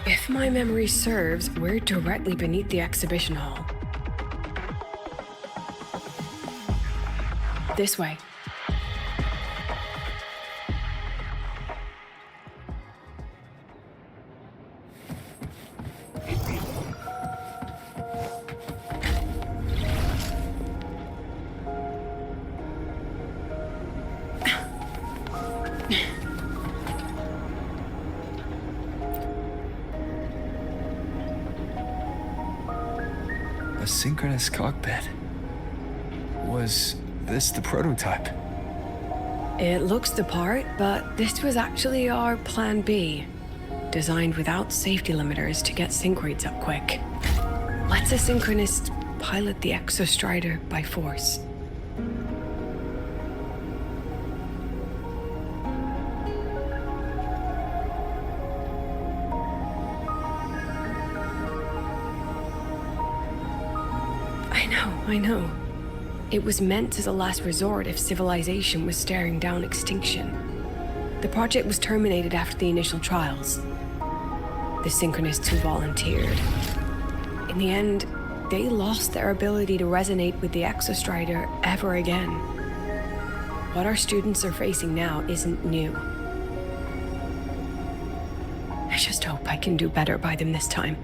If my memory serves, we're directly beneath the exhibition hall. This way. A synchronous cockpit. Was this the prototype? It looks the part, but this was actually our Plan B. Designed without safety limiters to get sync rates up quick. Let's a synchronist pilot the Exostrider by force. I know. It was meant as a last resort if civilization was staring down extinction. The project was terminated after the initial trials. The Synchronists who volunteered. In the end, they lost their ability to resonate with the Exostrider ever again. What our students are facing now isn't new. I just hope I can do better by them this time.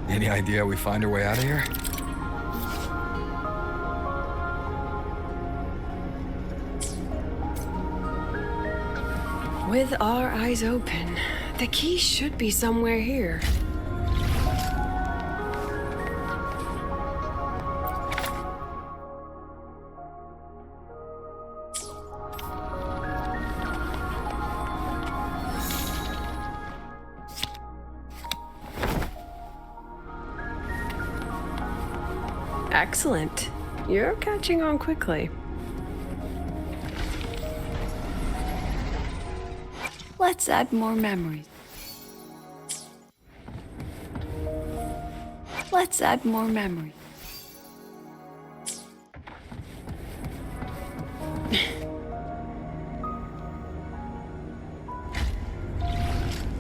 Any idea how we find our way out of here? With our eyes open, the key should be somewhere here. Excellent. You're catching on quickly. Let's add more memories. Let's add more memories.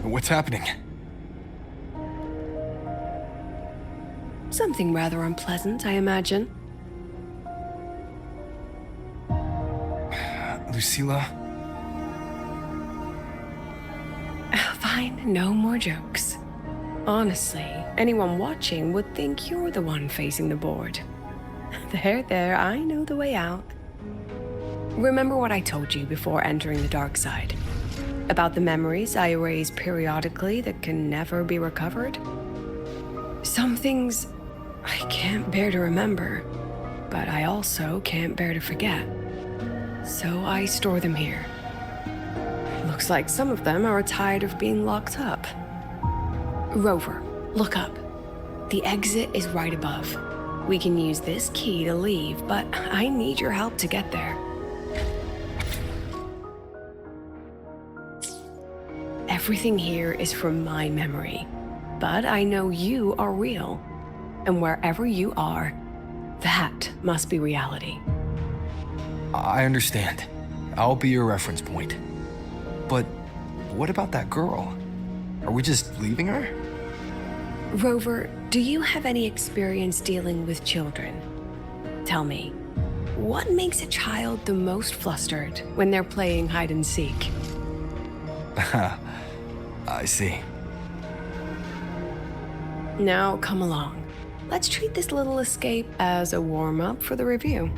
What's happening? Something rather unpleasant, I imagine. Lucilla? Fine, no more jokes. Honestly, anyone watching would think you're the one facing the board. There, I know the way out. Remember what I told you before entering the dark side? About the memories I erase periodically that can never be recovered? Some things I can't bear to remember, but I also can't bear to forget. So I store them here. Looks like some of them are tired of being locked up. Rover, look up. The exit is right above. We can use this key to leave, but I need your help to get there. Everything here is from my memory, but I know you are real. And wherever you are, that must be reality. I understand. I'll be your reference point. But what about that girl? Are we just leaving her? Rover, do you have any experience dealing with children? Tell me, what makes a child the most flustered when they're playing hide and seek? I see. Now come along. Let's treat this little escape as a warm-up for the review.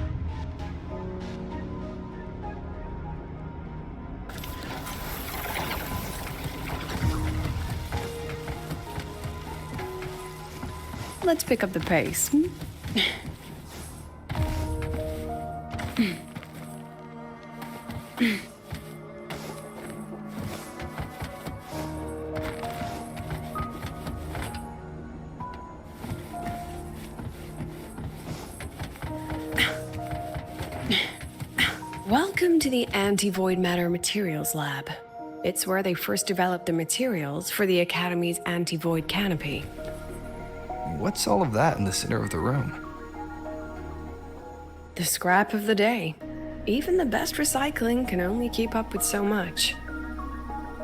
Let's pick up the pace. Welcome to the Anti-Void Matter Materials Lab. It's where they first developed the materials for the Academy's anti-void canopy. What's all of that in the center of the room? The scrap of the day. Even the best recycling can only keep up with so much.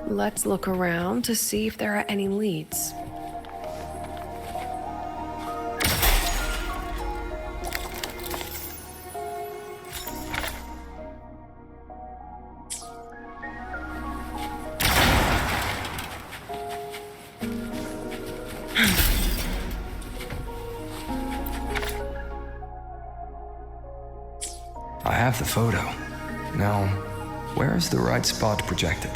Let's look around to see if there are any leads. I have the photo. Now, where is the right spot projected?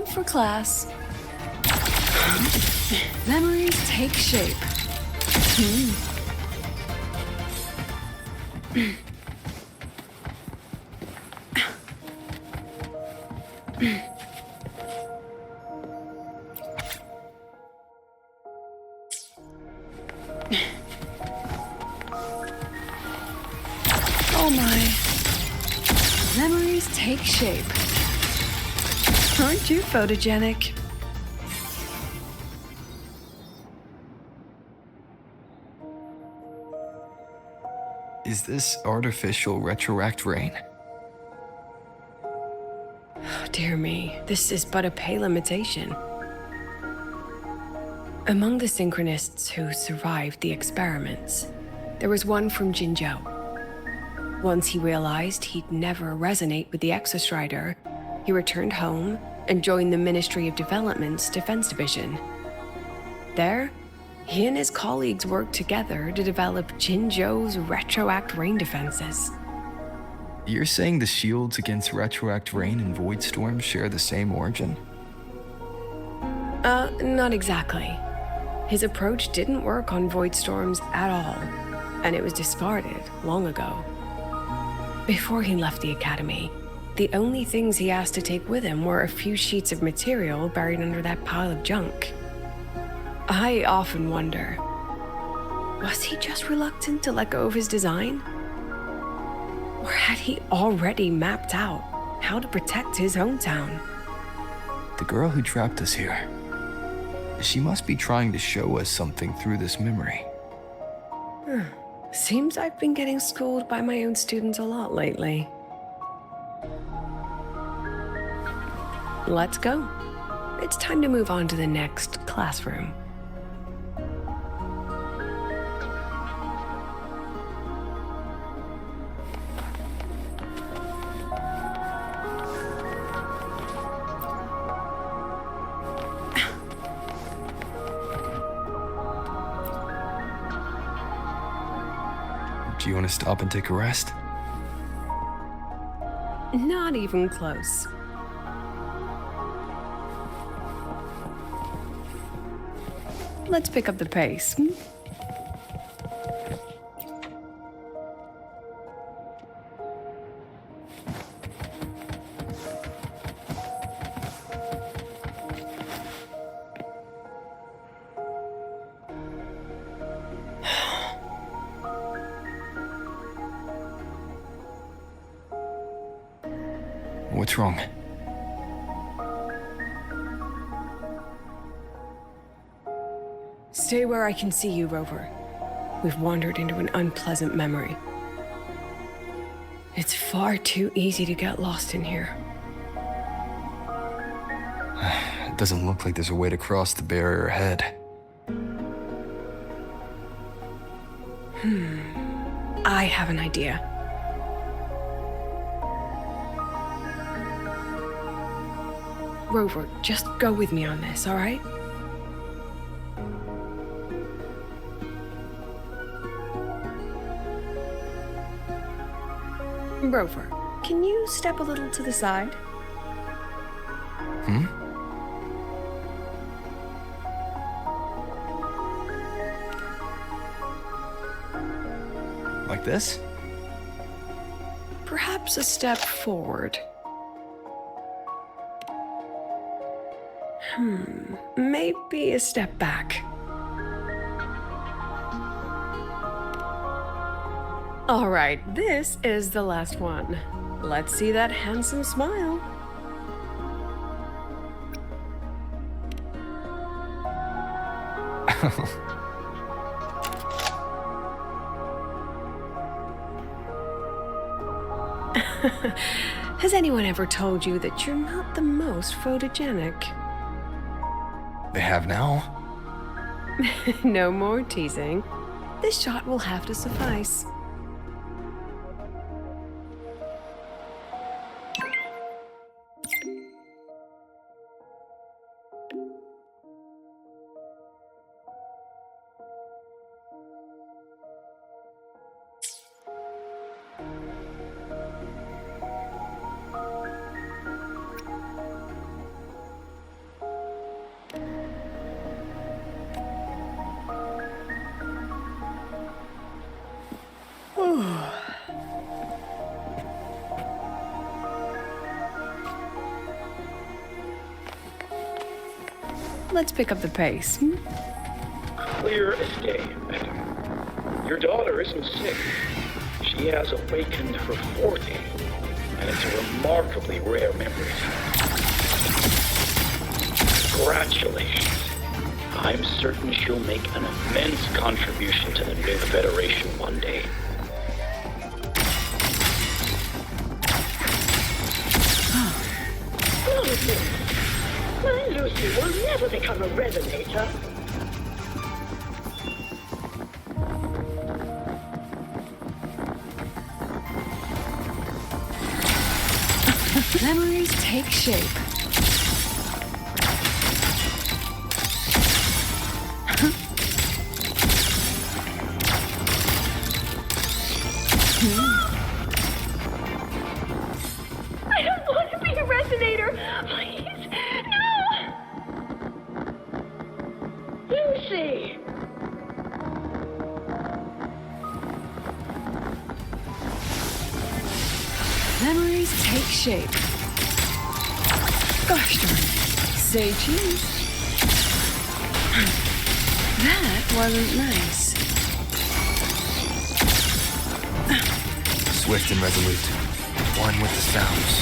Time for class. Memories take shape. Oh my. Memories take shape. Aren't you photogenic? Is this artificial retroact rain? Dear me, this is but a pale imitation. Among the synchronists who survived the experiments, there was one from Jinzhou. Once he realized he'd never resonate with the Exostrider, he returned home and joined the Ministry of Development's Defense Division. There, he and his colleagues worked together to develop Jinzhou's retroact rain defenses. You're saying the shields against retroact rain and void storms share the same origin? Not exactly. His approach didn't work on void storms at all, and it was discarded long ago. Before he left the academy, the only things he asked to take with him were a few sheets of material buried under that pile of junk. I often wonder, was he just reluctant to let go of his design? Or had he already mapped out how to protect his hometown? The girl who trapped us here, she must be trying to show us something through this memory. Seems I've been getting schooled by my own students a lot lately. Let's go. It's time to move on to the next classroom. Do you want to stop and take a rest? Not even close. Let's pick up the pace. What's wrong? Stay where I can see you, Rover. We've wandered into an unpleasant memory. It's far too easy to get lost in here. It doesn't look like there's a way to cross the barrier ahead. I have an idea. Rover, just go with me on this, all right? Rover, can you step a little to the side? Like this? Perhaps a step forward. Maybe a step back. All right, this is the last one. Let's see that handsome smile. Has anyone ever told you that you're not the most photogenic? They have now? No more teasing. This shot will have to suffice. let's pick up the pace. Clear escape. Your daughter isn't sick. She has awakened her forte, and it's a remarkably rare memory. Congratulations. I'm certain she'll make an immense contribution to the new Federation one day. Nonsense. My Lucy will never become a resonator. Memories take shape. I don't want to be a resonator. Please, no. Lucy. Memories take shape. Gosh darn it. Say cheese. That wasn't nice. Swift and resolute. One with the sounds.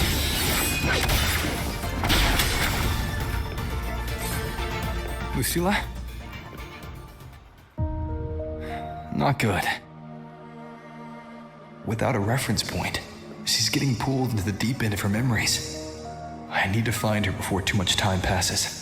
Lucilla? Not good. Without a reference point, she's getting pulled into the deep end of her memories. I need to find her before too much time passes.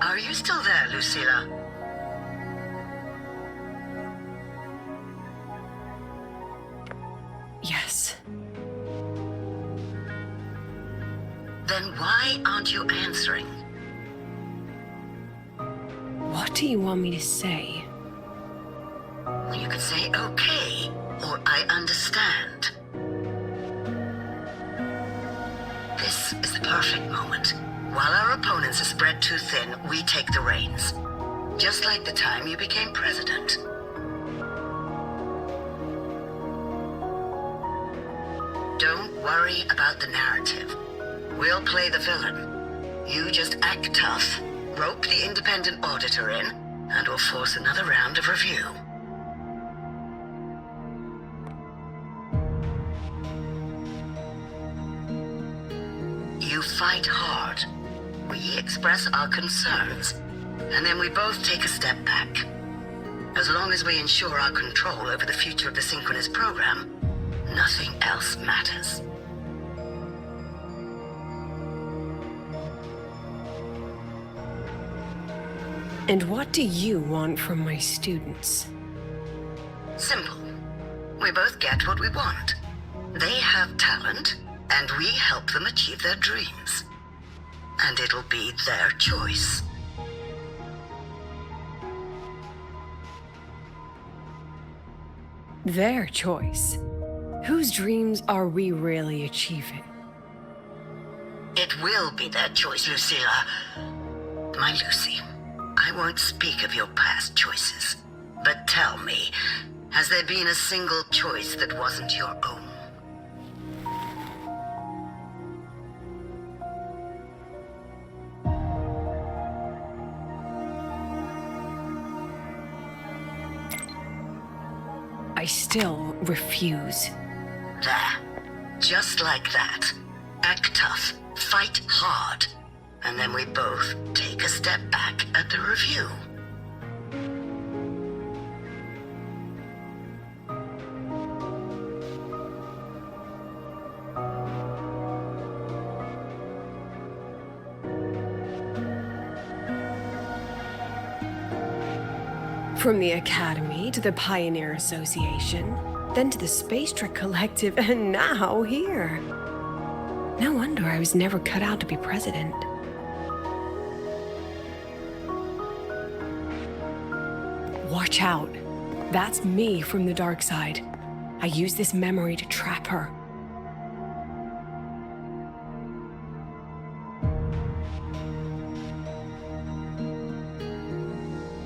Are you still there, Lucilla? Yes. Then why aren't you answering? What do you want me to say? Well, you could say okay, or I understand. This is the perfect moment. While our opponents are spread too thin, we take the reins. Just like the time you became president. Don't worry about the narrative. We'll play the villain. You just act tough, rope the independent auditor in, and we'll force another round of review. You fight hard. We express our concerns, and then we both take a step back. As long as we ensure our control over the future of the Synchronous program, nothing else matters. And what do you want from my students? Simple. We both get what we want. They have talent, and we help them achieve their dreams. And it'll be their choice. Their choice? Whose dreams are we really achieving? It will be their choice, Lucilla. My Lucy, I won't speak of your past choices. But tell me, has there been a single choice that wasn't your own? I still refuse. There. Just like that. Act tough. Fight hard. And then we both take a step back at the review. From the Academy to the Pioneer Association, then to the Space Trek Collective, and now here. No wonder I was never cut out to be president. Watch out. That's me from the dark side. I use this memory to trap her.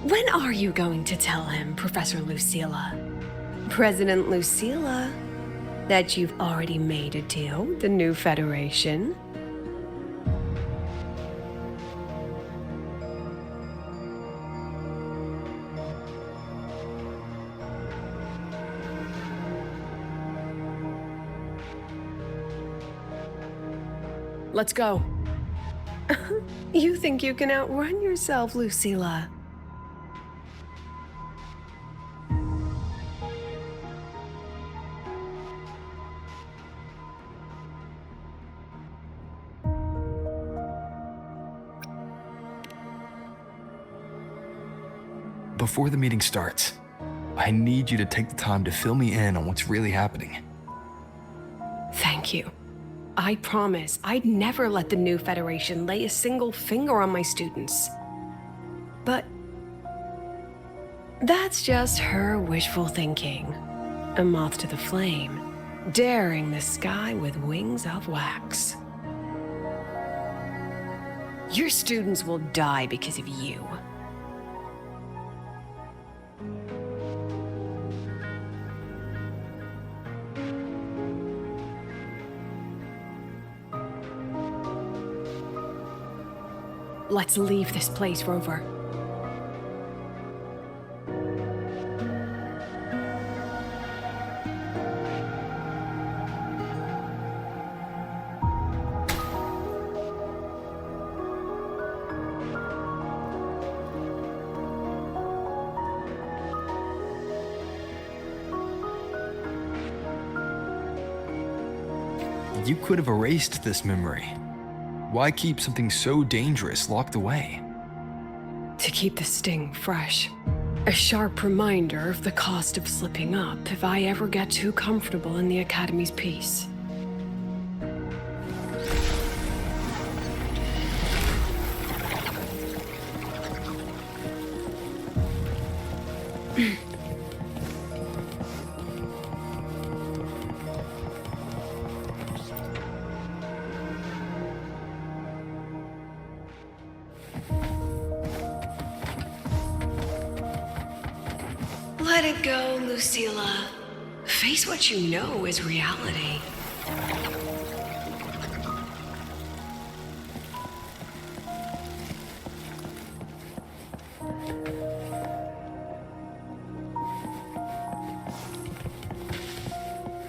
When are you going to tell him, Professor Lucilla? President Lucilla, that you've already made a deal with the new Federation? Let's go. You think you can outrun yourself, Lucilla? Before the meeting starts, I need you to take the time to fill me in on what's really happening. Thank you. I promise I'd never let the new Federation lay a single finger on my students. But that's just her wishful thinking. A moth to the flame, daring the sky with wings of wax. Your students will die because of you. Let's leave this place, Rover. You could have erased this memory. Why keep something so dangerous locked away? To keep the sting fresh. A sharp reminder of the cost of slipping up if I ever get too comfortable in the Academy's peace. Let it go, Lucilla. Face what you know is reality.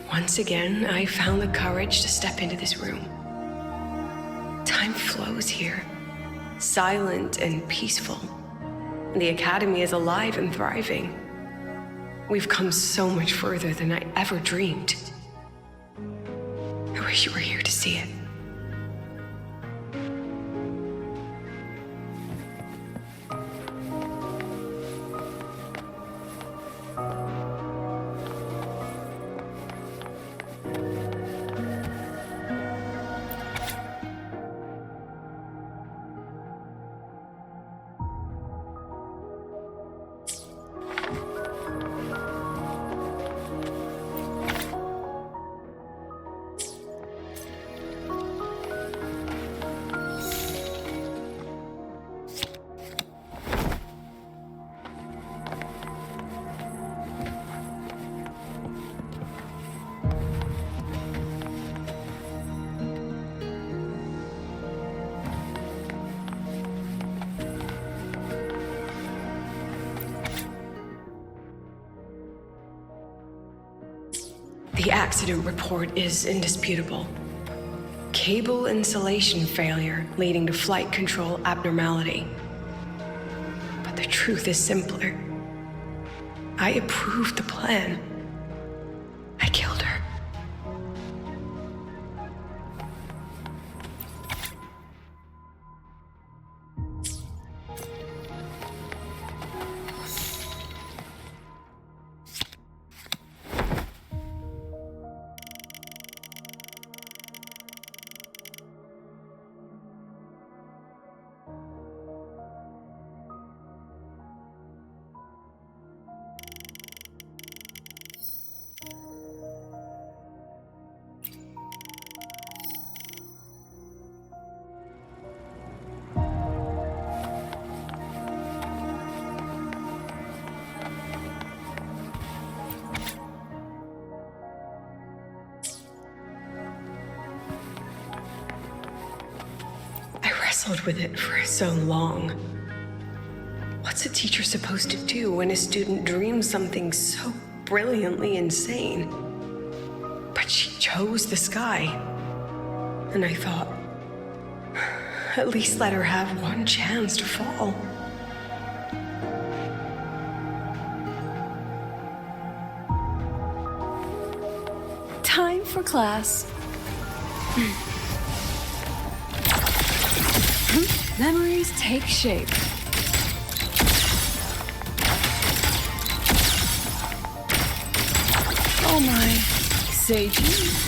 Once again, I found the courage to step into this room. Time flows here, silent and peaceful. The Academy is alive and thriving. We've come so much further than I ever dreamed. I wish you were here to see it. The accident report is indisputable. Cable insulation failure leading to flight control abnormality. But the truth is simpler. I approved the plan. I killed her. Wrestled with it for so long. What's a teacher supposed to do when a student dreams something so brilliantly insane? But she chose the sky. And I thought, at least let her have one chance to fall. Time for class. Memories take shape. Oh my, Seiji.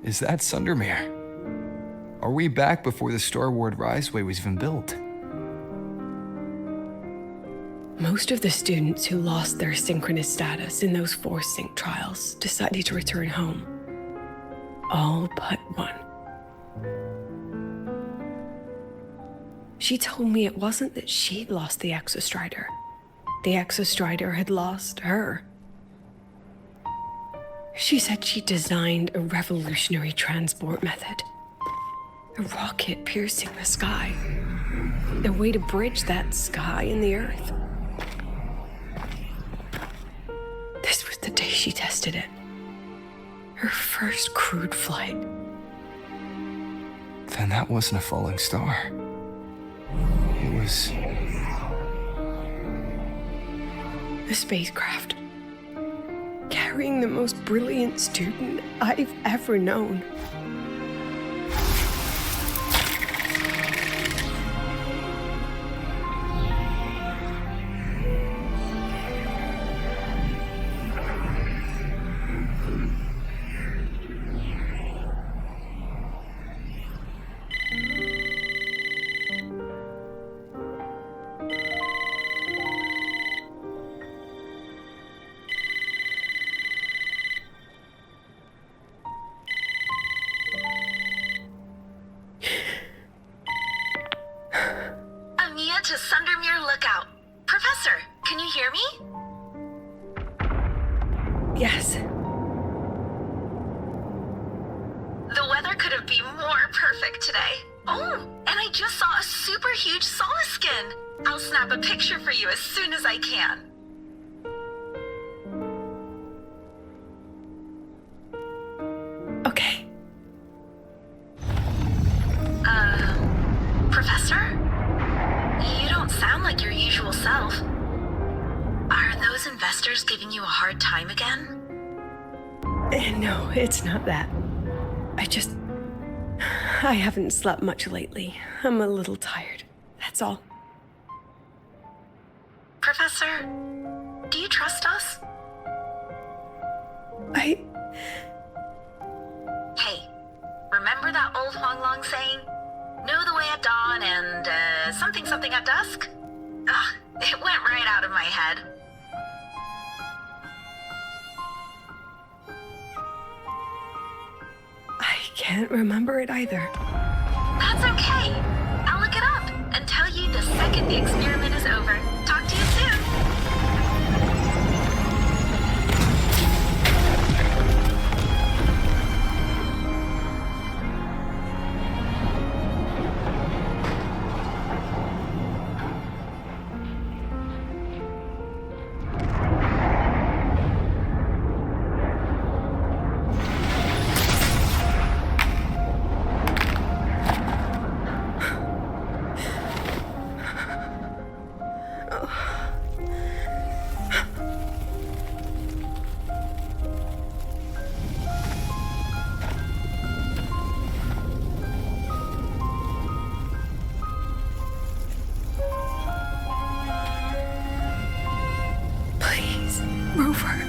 Is that Sundermere? Are we back before the Star Ward Riseway was even built? Most of the students who lost their synchronous status in those force sync trials decided to return home. All but one. She told me it wasn't that she'd lost the Exostrider. The Exostrider had lost her. She said she designed a revolutionary transport method. A rocket piercing the sky. A way to bridge that sky and the Earth. This was the day she tested it. Her first crewed flight. Then that wasn't a falling star. It was... a spacecraft. Carrying the most brilliant student I've ever known. To Sundermere Lookout. Professor, can you hear me? Yes. The weather couldn't be more perfect today. Oh, and I just saw a super huge Solaskin. I'll snap a picture for you as soon as I can. Okay. Professor? You don't sound like your usual self. Are those investors giving you a hard time again? No, it's not that. I haven't slept much lately. I'm a little tired. That's all. Professor, do you trust us? Hey, remember that old Huanglong saying? Know the way at dawn and, something something at dusk? Ugh, it went right out of my head. I can't remember it either. That's okay. I'll look it up and tell you the second the experiment is over. Talk to you soon. Please, Rover.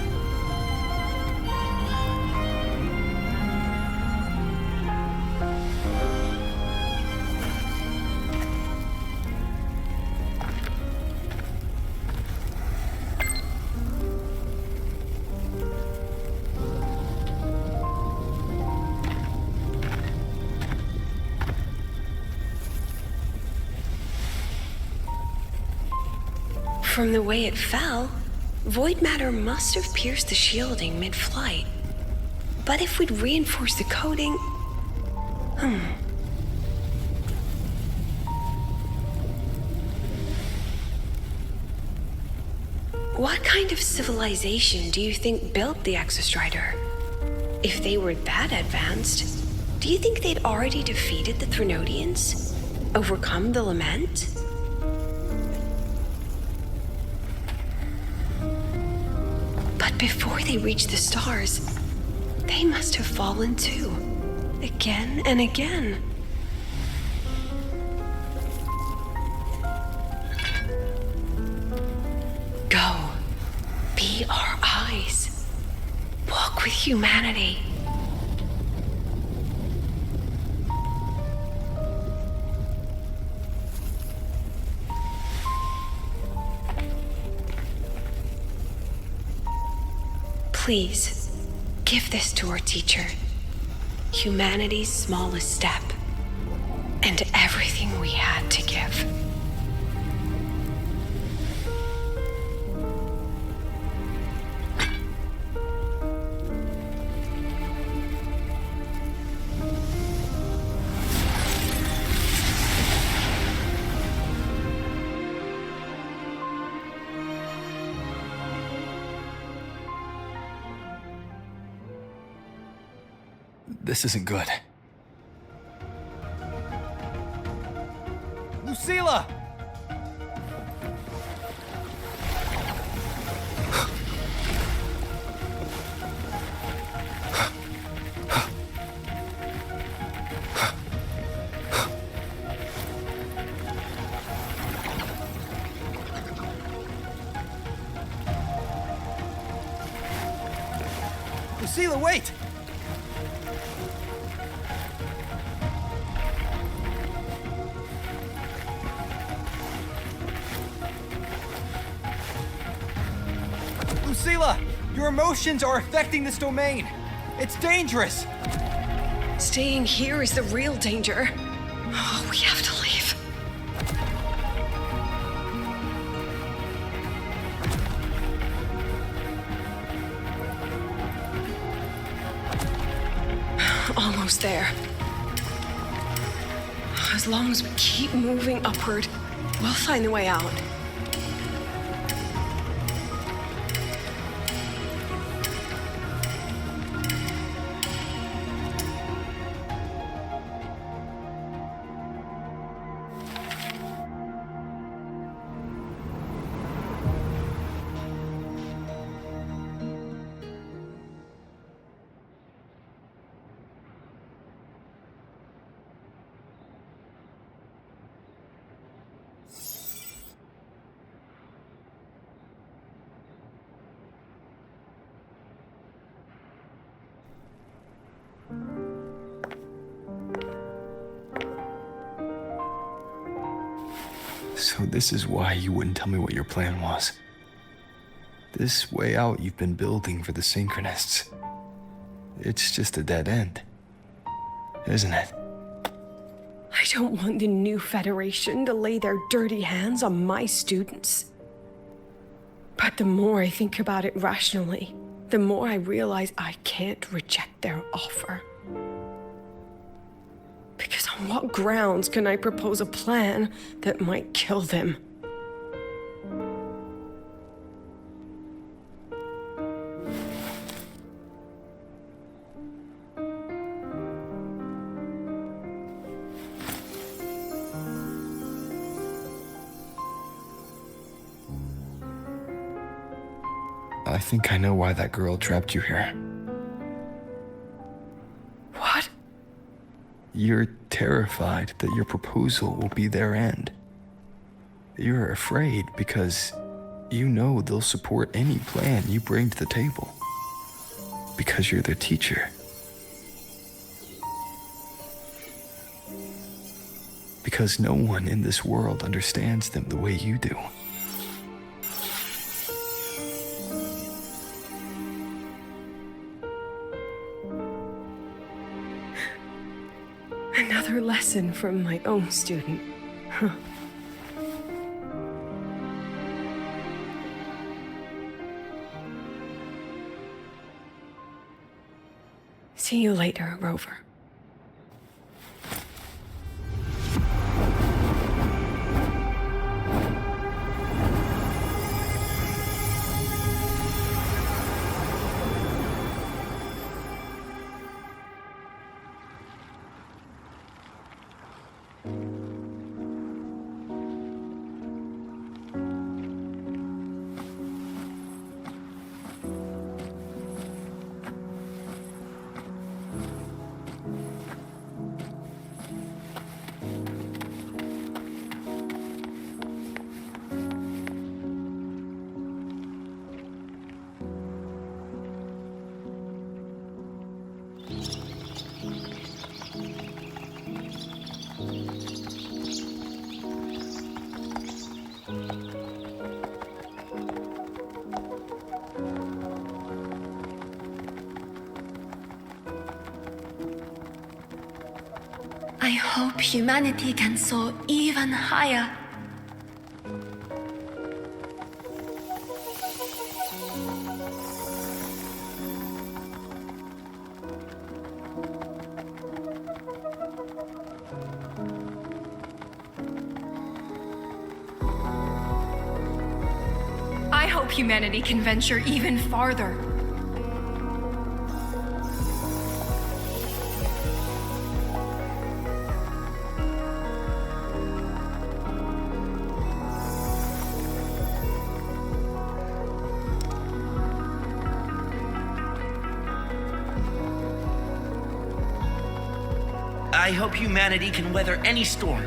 From the way it fell, void matter must have pierced the shielding mid-flight. But if we'd reinforced the coating... What kind of civilization do you think built the Exostrider? If they were that advanced, do you think they'd already defeated the Threnodians? Overcome the Lament? But before they reached the stars, they must have fallen too. Again and again. Go. Be our eyes. Walk with humanity. Please, give this to our teacher. Humanity's smallest step. And everything we had to give. This isn't good. Lucilla! Lucilla, wait! Lucilla, your emotions are affecting this domain. It's dangerous. Staying here is the real danger. Oh, we have to leave. Almost there. As long as we keep moving upward, we'll find the way out. So this is why you wouldn't tell me what your plan was. This way out you've been building for the Synchronists. It's just a dead end, isn't it? I don't want the new Federation to lay their dirty hands on my students. But the more I think about it rationally, the more I realize I can't reject their offer. Because on what grounds can I propose a plan that might kill them? I think I know why that girl trapped you here. What? You're terrified that your proposal will be their end. You're afraid because you know they'll support any plan you bring to the table. Because you're their teacher. Because no one in this world understands them the way you do. Another lesson from my own student. Huh. See you later, Rover. I hope humanity can soar even higher. I hope humanity can venture even farther. I hope humanity can weather any storm.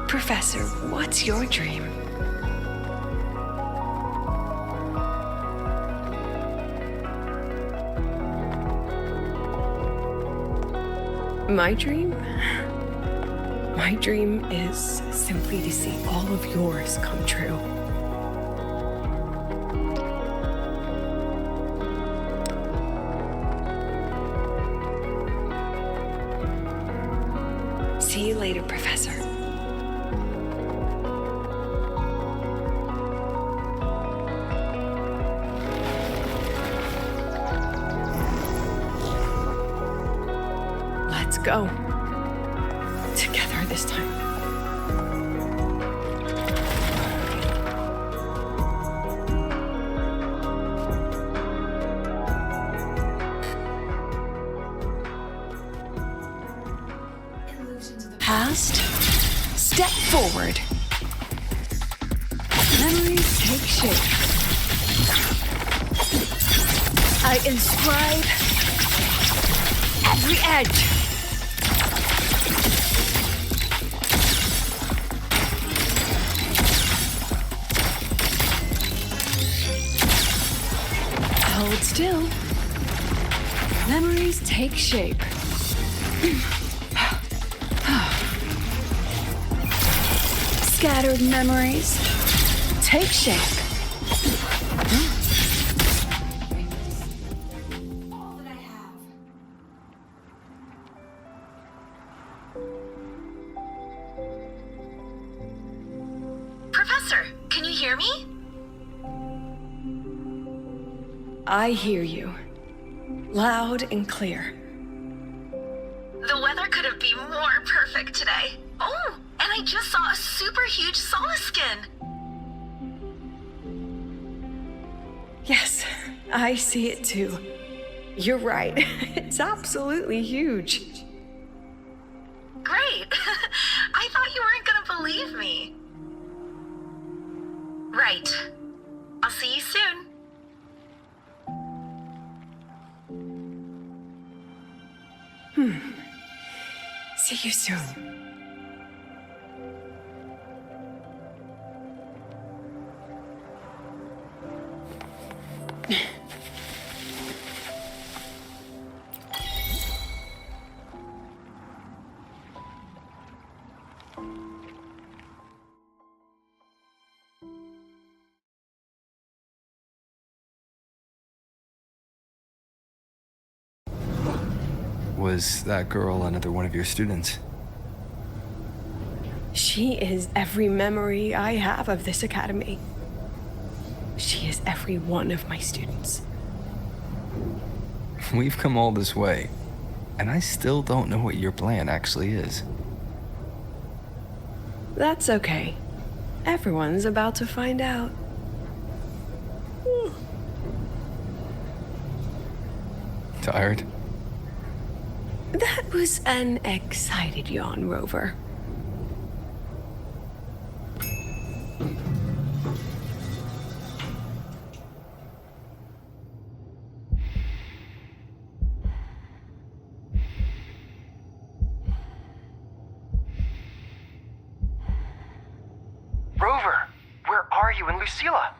Professor, what's your dream? My dream? My dream is simply to see all of yours come true. See you later, Professor. Let's go. Together this time. Past, step forward. Memories take shape. I inscribe every edge! Hold still. Memories take shape. Scattered memories take shape. Professor, can you hear me? I hear you. Loud and clear. The weather couldn't be more perfect today. Oh, and I just saw a super huge solaskin. Yes, I see it too. You're right. It's absolutely huge. Great. I thought you weren't gonna believe me. Right. I'll see you soon. See you soon. Was that girl another one of your students? She is every memory I have of this academy. She is every one of my students. We've come all this way, and I still don't know what your plan actually is. That's okay. Everyone's about to find out. Tired? That was an excited yawn, Rover. Rover, where are you and Lucilla?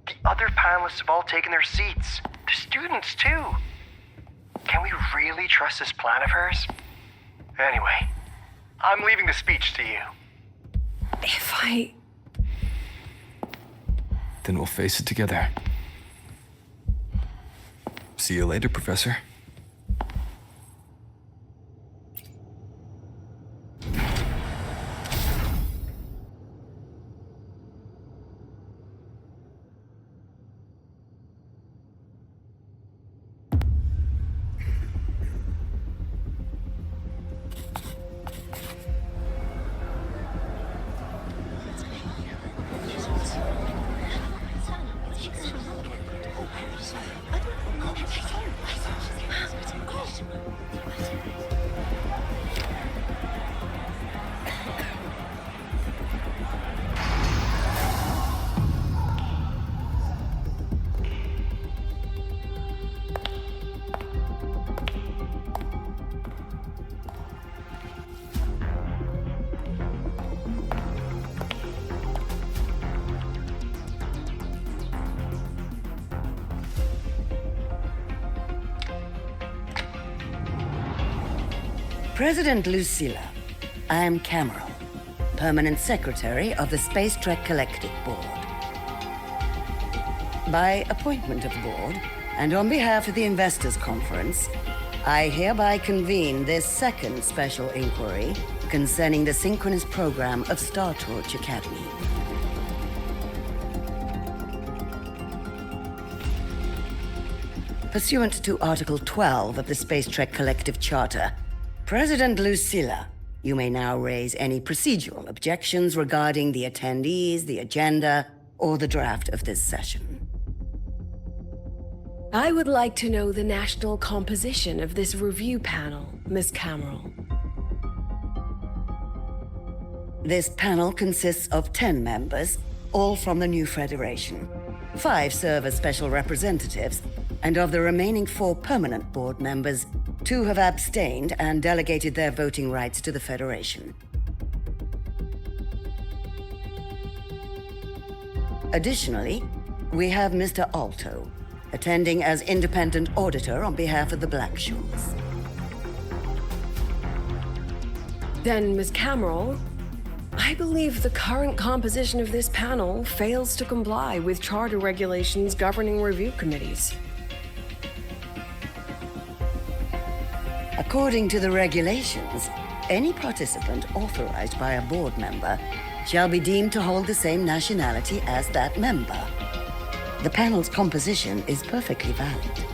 The other panelists have all taken their seats. The students, too. Can we really trust this plan of hers? Anyway, I'm leaving the speech to you. If I... Then we'll face it together. See you later, Professor. President Lucilla, I am Cameron, Permanent Secretary of the Space Trek Collective Board. By appointment of the board, and on behalf of the Investors Conference, I hereby convene this second special inquiry concerning the synchronous program of Star Torch Academy. Pursuant to Article 12 of the Space Trek Collective Charter, President Lucilla, you may now raise any procedural objections regarding the attendees, the agenda, or the draft of this session. I would like to know the national composition of this review panel, Miss Cameron. This panel consists of 10 members, all from the new Federation. 5 serve as special representatives, and of the remaining 4 permanent board members, 2 have abstained and delegated their voting rights to the Federation. Additionally, we have Mr. Alto, attending as independent auditor on behalf of the Black Shores. Then, Ms. Cameron, I believe the current composition of this panel fails to comply with charter regulations governing review committees. According to the regulations, any participant authorized by a board member shall be deemed to hold the same nationality as that member. The panel's composition is perfectly valid.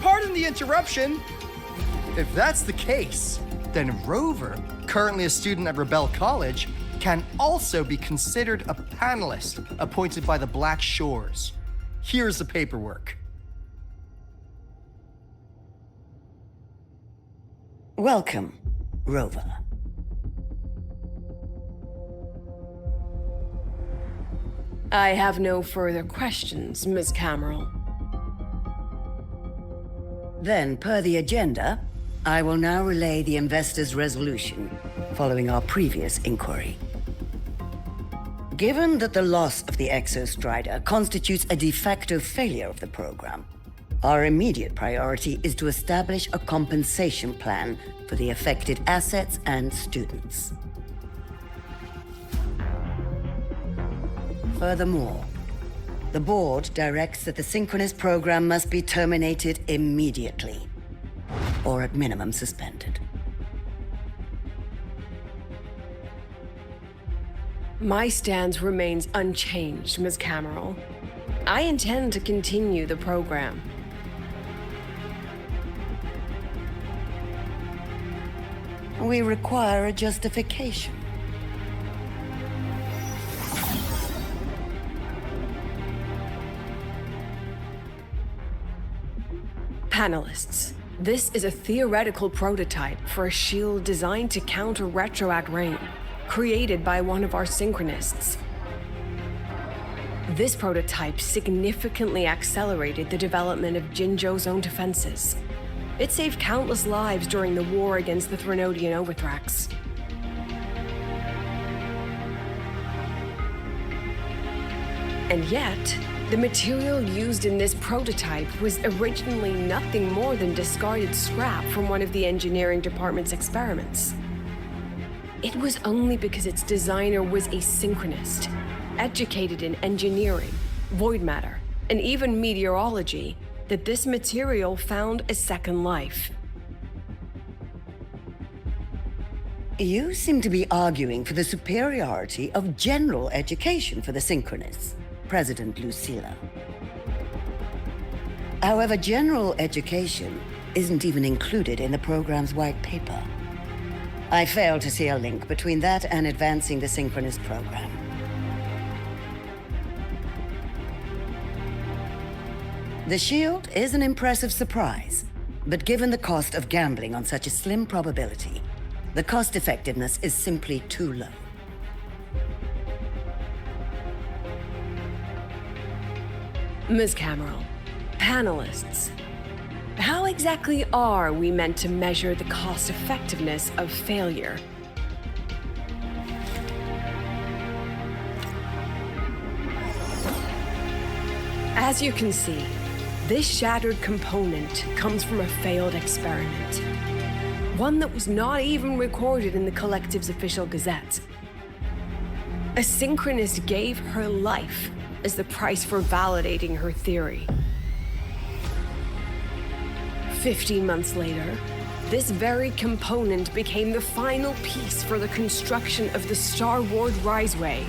Pardon the interruption. If that's the case, then Rover, currently a student at Rebel College, can also be considered a panelist appointed by the Black Shores. Here's the paperwork. Welcome, Rover. I have no further questions, Ms. Cameron. Then, per the agenda, I will now relay the investors' resolution following our previous inquiry. Given that the loss of the Exostrider constitutes a de facto failure of the program, our immediate priority is to establish a compensation plan for the affected assets and students. Furthermore, the board directs that the Synchronous program must be terminated immediately, or at minimum suspended. My stance remains unchanged, Ms. Cameron. I intend to continue the program. We require a justification. Panelists, this is a theoretical prototype for a shield designed to counter retroact rain, created by one of our synchronists. This prototype significantly accelerated the development of Jinzhou's own defenses. It saved countless lives during the war against the Threnodian Overthrax. And yet, the material used in this prototype was originally nothing more than discarded scrap from one of the engineering department's experiments. It was only because its designer was a synchronist, educated in engineering, void matter, and even meteorology, that this material found a second life. You seem to be arguing for the superiority of general education for the Synchronists, President Lucilla. However, general education isn't even included in the program's white paper. I fail to see a link between that and advancing the Synchronist program. The shield is an impressive surprise, but given the cost of gambling on such a slim probability, the cost effectiveness is simply too low. Ms. Cameron, panelists, how exactly are we meant to measure the cost effectiveness of failure? As you can see, this shattered component comes from a failed experiment. One that was not even recorded in the Collective's official gazette. A synchronist gave her life as the price for validating her theory. 15 months later, this very component became the final piece for the construction of the Star Ward Riseway,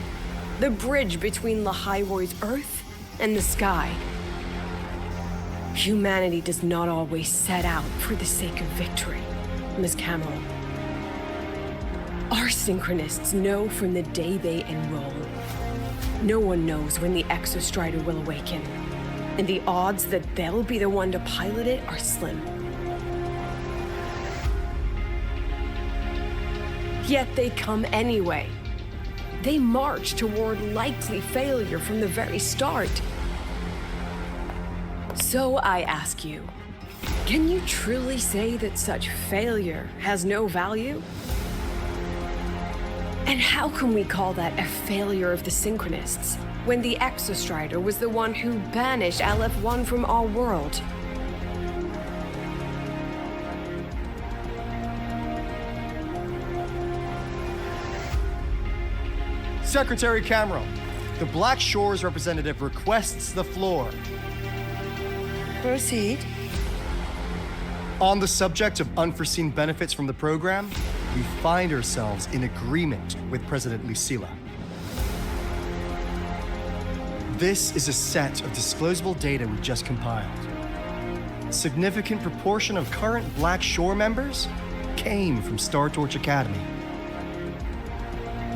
the bridge between Lahairoy's Earth and the sky. Humanity does not always set out for the sake of victory, Ms. Cameron. Our synchronists know from the day they enroll. No one knows when the Exostrider will awaken, and the odds that they'll be the one to pilot it are slim. Yet they come anyway. They march toward likely failure from the very start. So I ask you, Can you truly say that such failure has no value? And how can we call that a failure of the Synchronists, when the Exostrider was the one who banished LF1 from our world? Secretary Cameron, the Black Shores representative requests the floor. Proceed. On the subject of unforeseen benefits from the program, we find ourselves in agreement with President Lucilla. This is a set of disclosable data we just compiled. A significant proportion of current Black Shore members came from Star Torch Academy.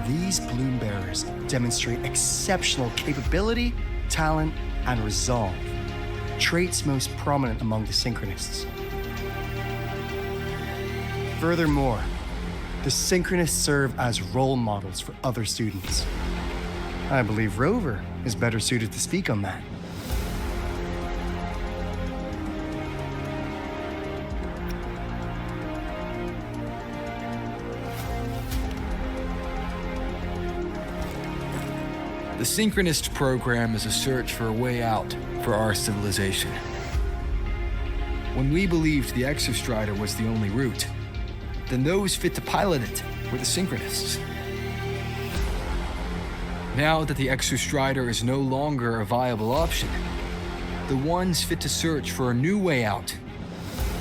These Bloom Bearers demonstrate exceptional capability, talent, and resolve, traits most prominent among the Synchronists. Furthermore, the Synchronists serve as role models for other students. I believe Rover is better suited to speak on that. The Synchronist program is a search for a way out for our civilization. When we believed the Exostrider was the only route, then those fit to pilot it were the Synchronists. Now that the Exostrider is no longer a viable option, the ones fit to search for a new way out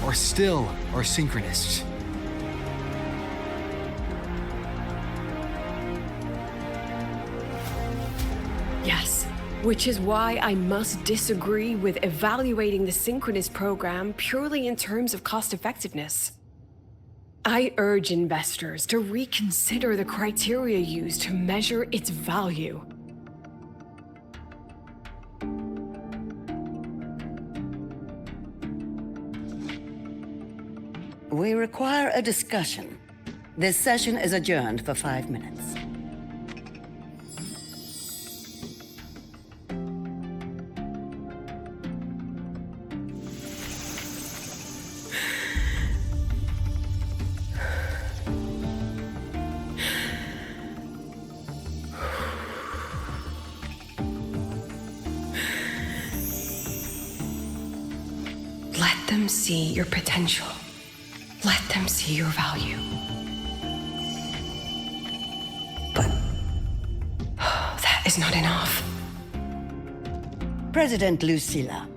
are still our Synchronists. Yes, which is why I must disagree with evaluating the Synchronist program purely in terms of cost-effectiveness. I urge investors to reconsider the criteria used to measure its value. We require a discussion. This session is adjourned for 5 minutes. Let them see your potential. Let them see your value. But that is not enough. President Lucilla,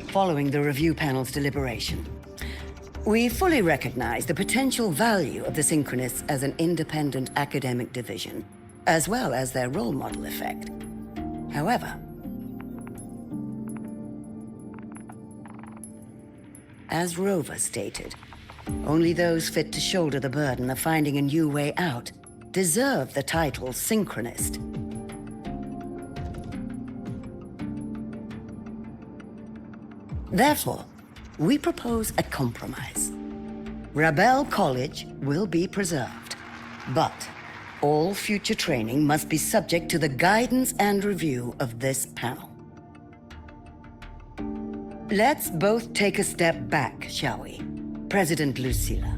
following the review panel's deliberation, we fully recognize the potential value of the Synchronists as an independent academic division, as well as their role model effect. However, as Rover stated, only those fit to shoulder the burden of finding a new way out deserve the title Synchronist. Therefore, we propose a compromise. Rebel College will be preserved, but all future training must be subject to the guidance and review of this panel. Let's both take a step back, shall we? President Lucilla.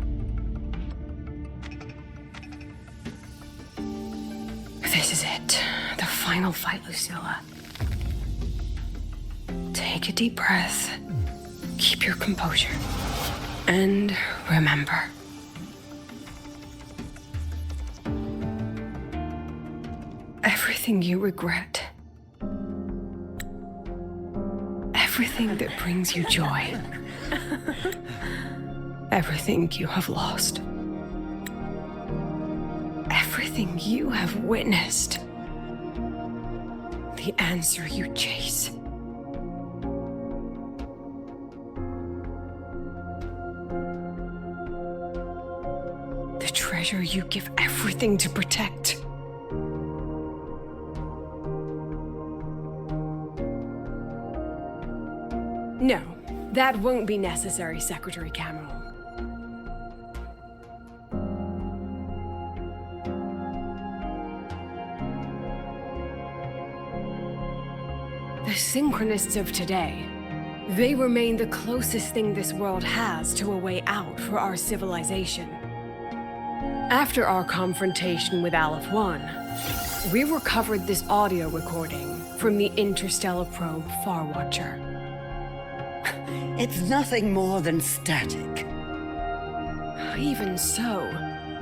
This is it. The final fight, Lucilla. Take a deep breath. Keep your composure. And remember. Everything you regret. Everything that brings you joy. Everything you have lost. Everything you have witnessed. The answer you chase. The treasure you give everything to protect. No, that won't be necessary, Secretary Cameron. The Synchronists of today They remain the closest thing this world has to a way out for our civilization. After our confrontation with Aleph 1, we recovered this audio recording from the interstellar probe Farwatcher. It's nothing more than static. Even so,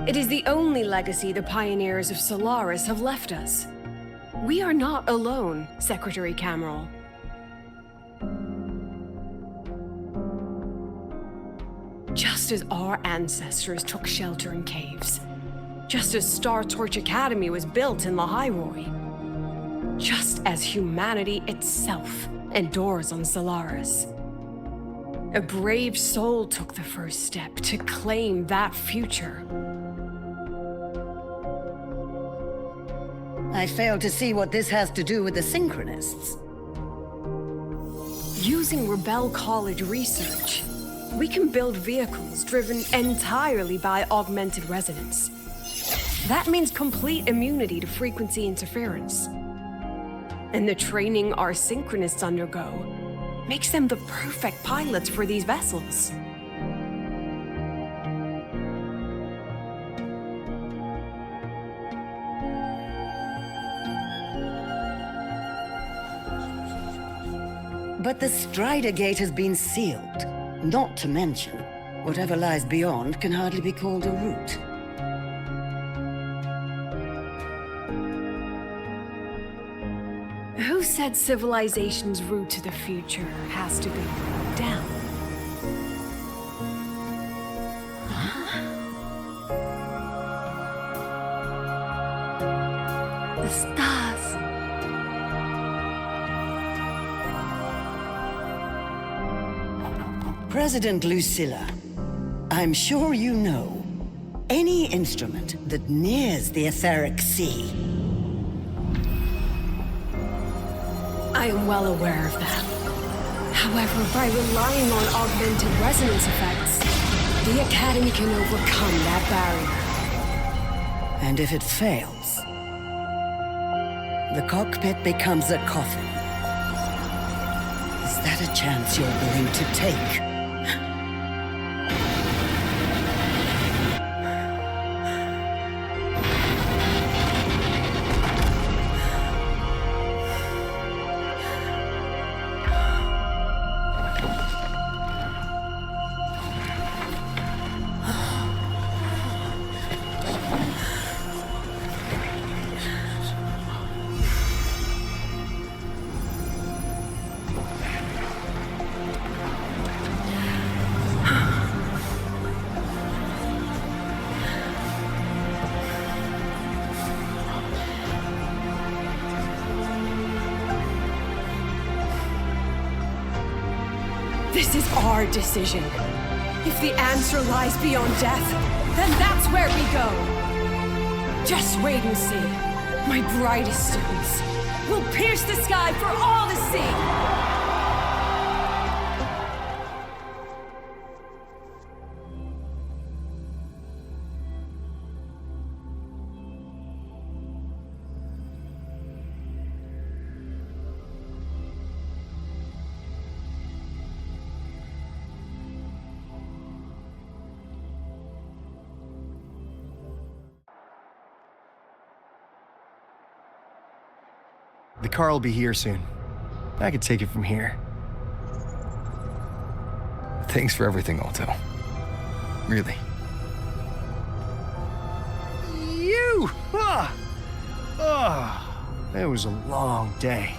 it is the only legacy the pioneers of Solaris have left us. We are not alone, Secretary Cameron. Just as our ancestors took shelter in caves, just as Star Torch Academy was built in Lahairoi, just as humanity itself endures on Solaris, a brave soul took the first step to claim that future. I fail to see what this has to do with the Synchronists. Using Rebel College research, we can build vehicles driven entirely by augmented resonance. That means complete immunity to frequency interference. And the training our Synchronists undergo makes them the perfect pilots for these vessels. But the Strider Gate has been sealed. Not to mention, whatever lies beyond can hardly be called a route. Who said civilization's route to the future has to go down? The stars. President Lucilla, I'm sure you know, any instrument that nears the etheric sea. I am well aware of that. However, by relying on augmented resonance effects, the Academy can overcome that barrier. And if it fails, the cockpit becomes a coffin. Is that a chance you're willing to take? This is our decision. If the answer lies beyond death, then that's where we go. Just wait and see. My brightest students will pierce the sky for all to see. The car will be here soon. I could take it from here. Thanks for everything, Alto. Really. You! It was a long day.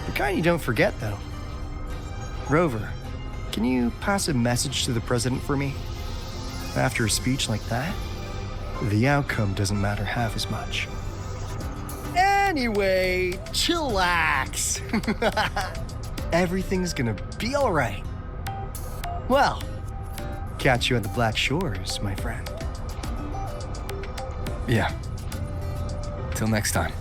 The kind you don't forget, though. Rover, can you pass a message to the president for me? After a speech like that, the outcome doesn't matter half as much. Anyway, chillax. Everything's gonna be all right. Well, catch you at the Black Shores, my friend. Yeah. Till next time.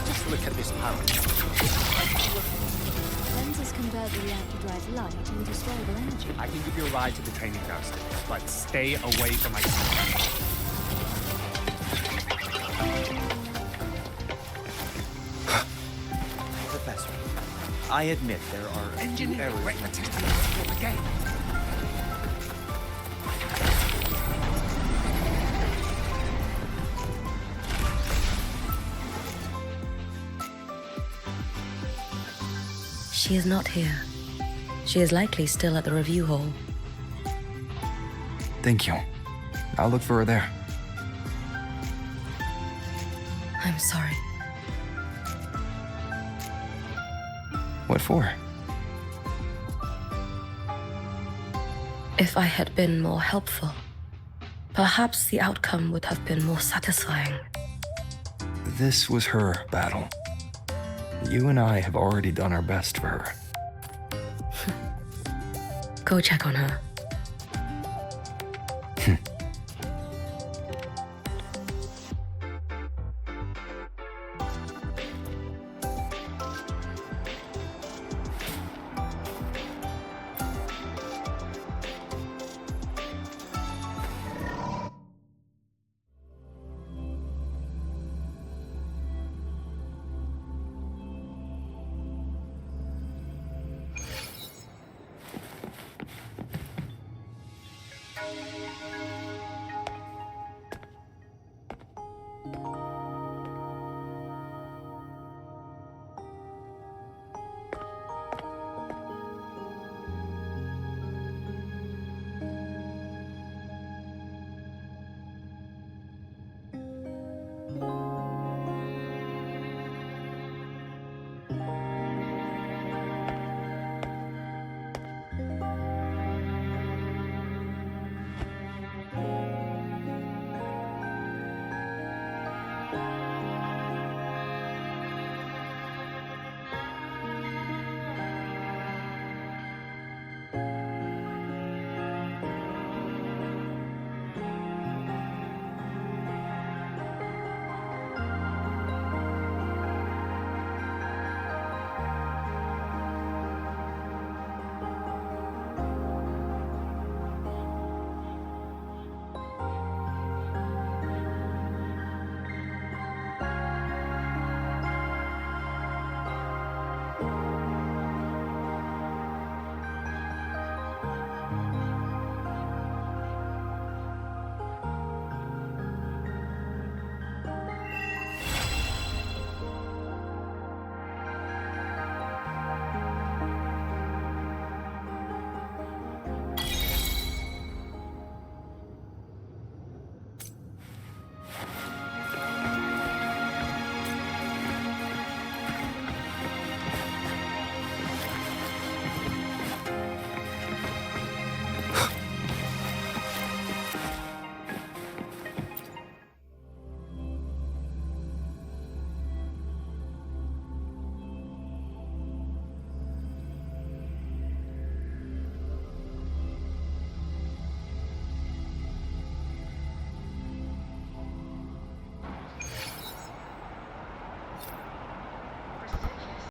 Just look at this power. Lenses convert the reactor drive light into storable energy. I can give you a ride to the training grounds, but stay away from my sync jack. Professor, I admit there are a few errors. The game. She is not here. She is likely still at the review hall. Thank you. I'll look for her there. I'm sorry. What for? If I had been more helpful, perhaps the outcome would have been more satisfying. This was her battle. You and I have already done our best for her. Go check on her.